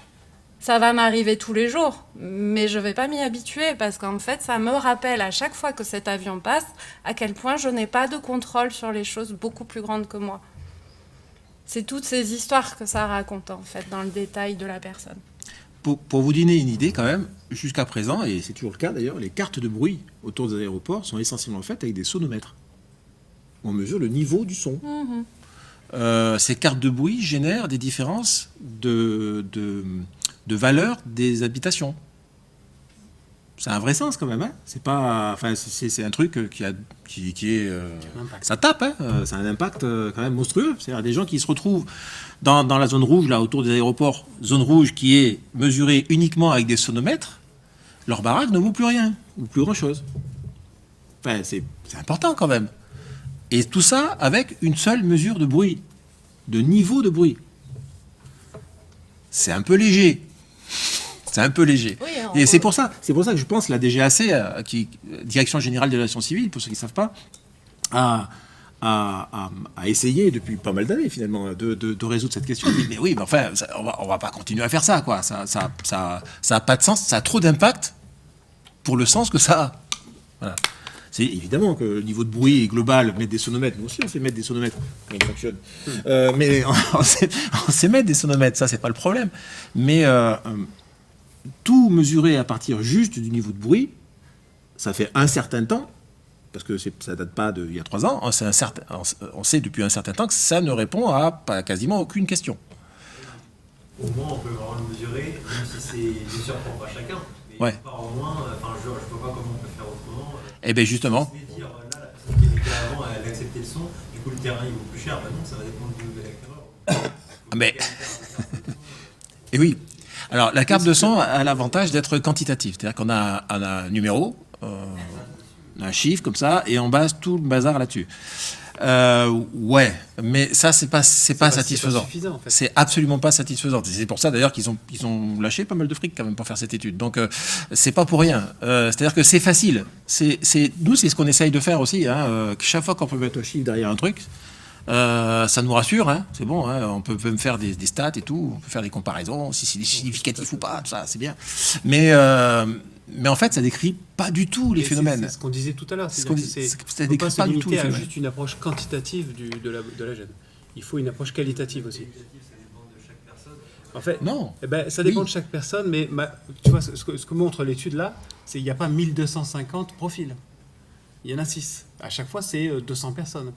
S4: Ça va m'arriver tous les jours, mais je ne vais pas m'y habituer parce qu'en fait, ça me rappelle à chaque fois que cet avion passe à quel point je n'ai pas de contrôle sur les choses beaucoup plus grandes que moi. C'est toutes ces histoires que ça raconte, en fait, dans le détail de la personne.
S3: Pour vous donner une idée, quand même, jusqu'à présent, et c'est toujours le cas d'ailleurs, les cartes de bruit autour des aéroports sont essentiellement faites avec des sonomètres. On mesure le niveau du son. Ces cartes de bruit génèrent des différences de valeur des habitations. C'est un vrai sens quand même, hein. C'est pas, enfin, c'est un truc qui est, ça tape, hein. Ça a un impact quand même monstrueux. C'est-à-dire des gens qui se retrouvent dans la zone rouge là autour des aéroports, zone rouge qui est mesurée uniquement avec des sonomètres, leur baraque ne vaut plus rien ou plus grand chose. Enfin, c'est important quand même. Et tout ça avec une seule mesure de bruit, de niveau de bruit. C'est un peu léger. C'est un peu léger. Oui, et c'est pour ça que je pense la DGAC, Direction Générale de l'Aviation Civile, pour ceux qui ne savent pas, a essayé depuis pas mal d'années finalement de résoudre cette question. Mais oui, mais enfin, on va pas continuer à faire ça, quoi. Ça a pas de sens. Ça a trop d'impact pour le sens que ça a. Voilà. C'est évidemment que le niveau de bruit est global, mettre des sonomètres. Nous aussi, on sait mettre des sonomètres quand ils fonctionnent. Mais on sait mettre des sonomètres, ça, c'est pas le problème. Mais tout mesurer à partir juste du niveau de bruit, ça fait un certain temps, parce que ça date pas d'il y a 3 ans, on sait depuis un certain temps que ça ne répond à quasiment aucune question.
S7: Au moins, on peut vraiment le mesurer, même si c'est bien sûr propre à chacun. Mais
S3: Ouais.
S7: pas au moins, enfin, je vois pas comment on peut faire autrement.
S3: Eh bien, justement.
S7: Dire, là, la personne qui était avant, elle a accepté le son, du coup, le terrain, il vaut plus cher. Ben non, ça va dépendre de l'acquéreur.
S3: Mais Et oui. Alors, la carte de son a l'avantage d'être quantitative. C'est-à-dire qu'on a un numéro, un chiffre comme ça, et on base tout le bazar là-dessus. Ouais, mais ça, c'est pas satisfaisant.
S2: C'est pas suffisant, en fait.
S3: C'est absolument pas satisfaisant. C'est pour ça, d'ailleurs, qu'ils ont lâché pas mal de fric, quand même, pour faire cette étude. Donc, c'est pas pour rien. C'est-à-dire que c'est facile. Nous, c'est ce qu'on essaye de faire aussi. Chaque fois qu'on peut mettre un chiffre derrière un truc, ça nous rassure, hein, c'est bon, hein, on peut même faire des stats et tout, on peut faire des comparaisons, si c'est significatif ou pas, tout ça, c'est bien. Mais en fait, ça décrit pas du tout les phénomènes.
S2: C'est ce qu'on disait tout à l'heure.
S3: Ça
S2: décrit
S3: décrit pas du tout les
S2: à
S3: phénomènes.
S2: juste une approche quantitative de la gêne. Il faut une approche qualitative aussi. En fait,
S3: non.
S2: Ça dépend de chaque personne, mais tu vois, ce que montre l'étude là, c'est qu'il n'y a pas 1250 profils. Il y en a 6. À chaque fois, c'est 200 personnes.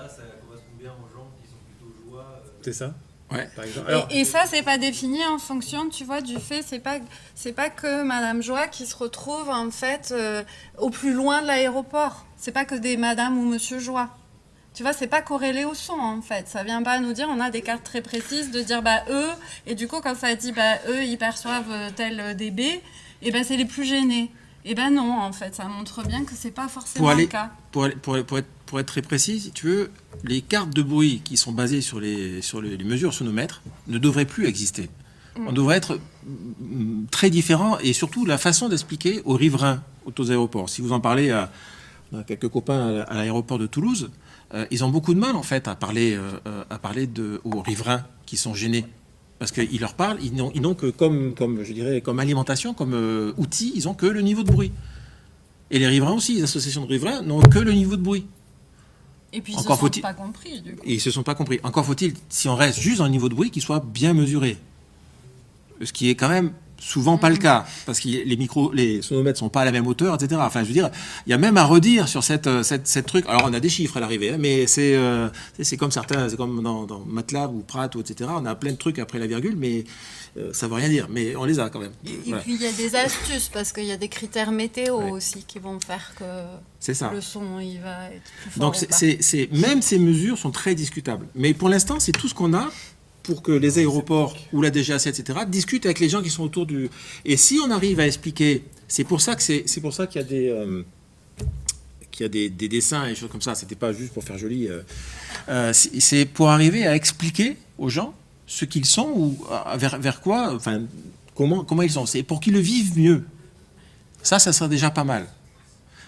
S7: Ça correspond bien aux gens qui sont plutôt joie.
S2: C'est ça.
S3: Ouais.
S2: Par exemple.
S4: Et ça, c'est pas défini en fonction, tu vois, du fait, c'est pas que Madame Joie qui se retrouve en fait au plus loin de l'aéroport. C'est pas que des Madame ou Monsieur Joie. Tu vois, c'est pas corrélé au son en fait. Ça vient pas nous dire, on a des cartes très précises de dire eux, et du coup quand ça dit eux ils perçoivent tel dB, et c'est les plus gênés. Et non, en fait, ça montre bien que c'est pas forcément le cas.
S3: Pour être très précis, si tu veux, les cartes de bruit qui sont basées sur les mesures sonomètres ne devraient plus exister. On devrait être très différent, et surtout la façon d'expliquer aux riverains aux aéroports. Si vous en parlez à quelques copains à l'aéroport de Toulouse, ils ont beaucoup de mal en fait à parler aux riverains qui sont gênés. Parce qu'ils leur parlent, ils n'ont que comme alimentation, comme outil, ils n'ont que le niveau de bruit. Et les riverains aussi, les associations de riverains n'ont que le niveau de bruit.
S4: Et puis ils ne se sont pas compris, du coup.
S3: Et ils ne se sont pas compris. Encore faut-il, si on reste juste dans le niveau de bruit, qu'il soit bien mesuré. Ce qui est quand même souvent pas le cas, parce que les sonomètres sont pas à la même hauteur, etc. Enfin, je veux dire, il y a même à redire sur cette truc. Alors, on a des chiffres à l'arrivée, hein, mais c'est comme certains, c'est comme dans MATLAB ou Pratt, etc. On a plein de trucs après la virgule, mais ça veut rien dire. Mais on les a quand même.
S4: Et puis, il y a des astuces, parce qu'il y a des critères météo aussi qui vont faire que le son, il va être plus fort.
S3: Donc, même ces mesures sont très discutables. Mais pour l'instant, c'est tout ce qu'on a pour que les aéroports ou la DGAC, etc., discutent avec les gens qui sont autour du... Et si on arrive à expliquer... C'est pour ça qu'il y a des dessins et des choses comme ça. C'était pas juste pour faire joli. C'est pour arriver à expliquer aux gens ce qu'ils sont ou vers quoi... Enfin, comment ils sont. C'est pour qu'ils le vivent mieux. Ça serait déjà pas mal.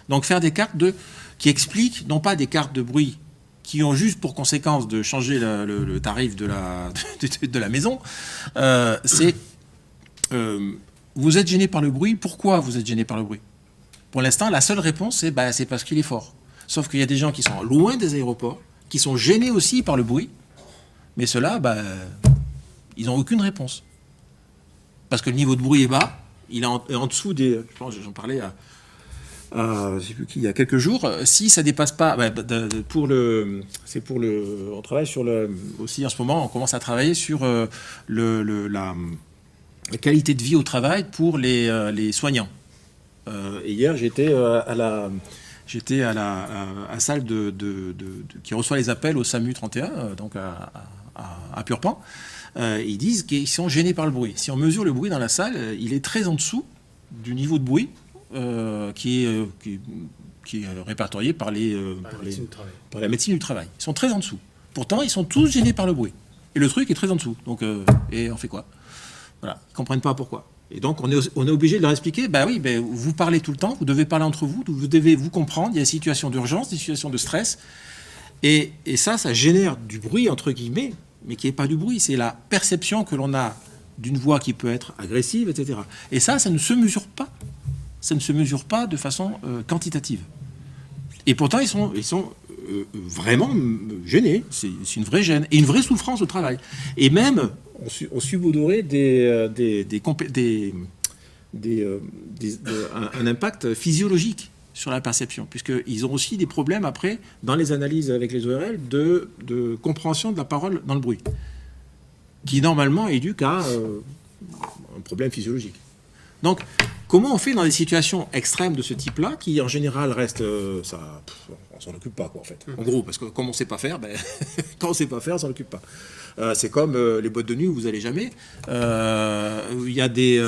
S3: Donc faire des cartes qui expliquent, non pas des cartes de bruit qui ont juste pour conséquence de changer le tarif de la maison, vous êtes gêné par le bruit, pourquoi vous êtes gêné par le bruit? Pour l'instant, la seule réponse, c'est parce qu'il est fort. Sauf qu'il y a des gens qui sont loin des aéroports, qui sont gênés aussi par le bruit, mais ceux-là, ils n'ont aucune réponse. Parce que le niveau de bruit est bas, il est en dessous des... Je pense, j'en parlais je sais plus qui, il y a quelques jours, si ça dépasse pas, on travaille sur aussi en ce moment, on commence à travailler sur la qualité de vie au travail pour les soignants. Et hier, j'étais à la salle qui reçoit les appels au SAMU 31, donc à Purpan. Ils disent qu'ils sont gênés par le bruit. Si on mesure le bruit dans la salle, il est très en dessous du niveau de bruit qui est répertorié par la médecine du travail. Ils sont très en dessous. Pourtant, ils sont tous gênés par le bruit. Et le truc est très en dessous. Donc, et on fait quoi? Voilà, ils ne comprennent pas pourquoi. Et donc, on est obligé de leur expliquer, vous parlez tout le temps, vous devez parler entre vous, vous devez vous comprendre, il y a des situations d'urgence, des situations de stress. Et ça génère du bruit, entre guillemets, mais qui n'est pas du bruit. C'est la perception que l'on a d'une voix qui peut être agressive, etc. Et ça ne se mesure pas. Ça ne se mesure pas de façon quantitative. Et pourtant, ils sont vraiment gênés. C'est une vraie gêne et une vraie souffrance au travail. Et même, on subodorait un impact physiologique sur la perception, puisqu'ils ont aussi des problèmes après, dans les analyses avec les ORL, de compréhension de la parole dans le bruit, qui normalement éduque à un problème physiologique. Donc, comment on fait dans des situations extrêmes de ce type-là, qui en général restent, on s'en occupe pas, quoi, en fait. En gros, parce que comme on sait pas faire, quand on sait pas faire, on s'en occupe pas. C'est comme les boîtes de nuit où vous allez jamais, où il y a des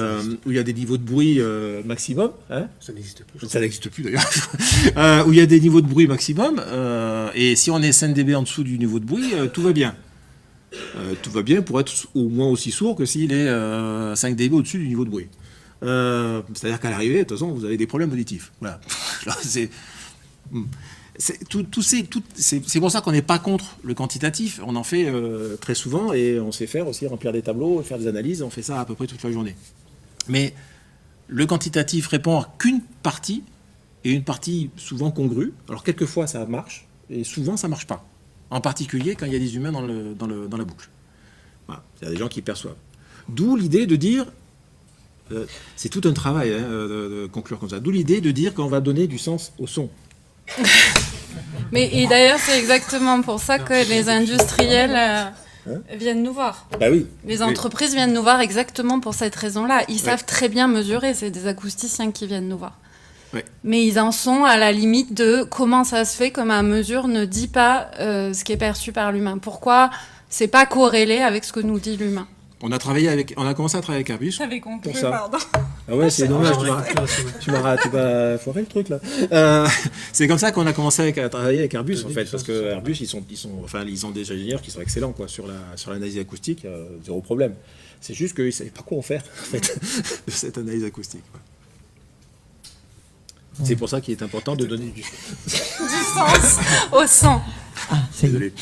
S3: niveaux de bruit maximum. Hein,
S2: Ça n'existe plus.
S3: ça n'existe plus d'ailleurs. Où il y a des niveaux de bruit maximum, et si on est 5 dB en dessous du niveau de bruit, tout va bien. Tout va bien pour être au moins aussi sourd que s'il est 5 dB au-dessus du niveau de bruit. C'est-à-dire qu'à l'arrivée, de toute façon, vous avez des problèmes auditifs. Voilà. C'est pour ça qu'on n'est pas contre le quantitatif. On en fait très souvent et on sait faire aussi remplir des tableaux, faire des analyses. On fait ça à peu près toute la journée. Mais le quantitatif répond à qu'une partie, et une partie souvent congrue. Alors quelquefois ça marche et souvent ça marche pas. En particulier quand il y a des humains dans la boucle. Voilà. Il y a des gens qui perçoivent. D'où l'idée de dire, c'est tout un travail de conclure comme ça. D'où l'idée de dire qu'on va donner du sens au son.
S4: Et d'ailleurs, c'est exactement pour ça que les industriels viennent nous voir.
S3: Bah oui.
S4: Les entreprises viennent nous voir exactement pour cette raison-là. Ils savent très bien mesurer, c'est des acousticiens qui viennent nous voir.
S3: Ouais.
S4: Mais ils en sont à la limite de comment ça se fait que ma mesure ne dit pas ce qui est perçu par l'humain. Pourquoi c'est pas corrélé avec ce que nous dit l'humain.
S3: On a commencé à travailler avec Airbus.
S4: J'avais compris,
S3: pour ça.
S4: pardon.
S3: Ah ouais, c'est dommage, tu m'as foiré le truc là. C'est comme ça qu'on a commencé à travailler avec Airbus en fait, parce que Airbus ils ont des ingénieurs qui sont excellents quoi sur l'analyse acoustique, zéro problème. C'est juste qu'ils ne savaient pas quoi en faire en fait de cette analyse acoustique. Ouais. C'est pour ça qu'il est important de donner du
S4: sens au son.
S1: Ah, c'est désolé.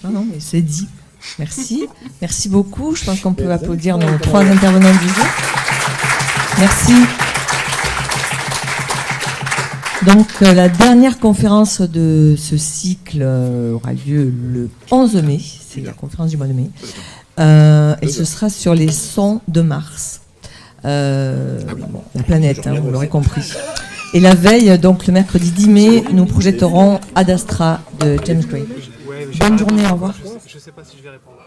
S1: Non, mais c'est dit. Merci. Merci beaucoup. Je pense qu'on peut applaudir nos 3 intervenants du jour. Merci. Donc, la dernière conférence de ce cycle aura lieu le 11 mai. C'est la conférence du mois de mai. Et ce sera sur les sons de Mars. La planète, vous l'aurez compris. Et la veille, donc le mercredi 10 mai, nous projetterons Ad Astra de James Gray. Bonne journée, au revoir.
S2: Je ne sais pas si je vais répondre.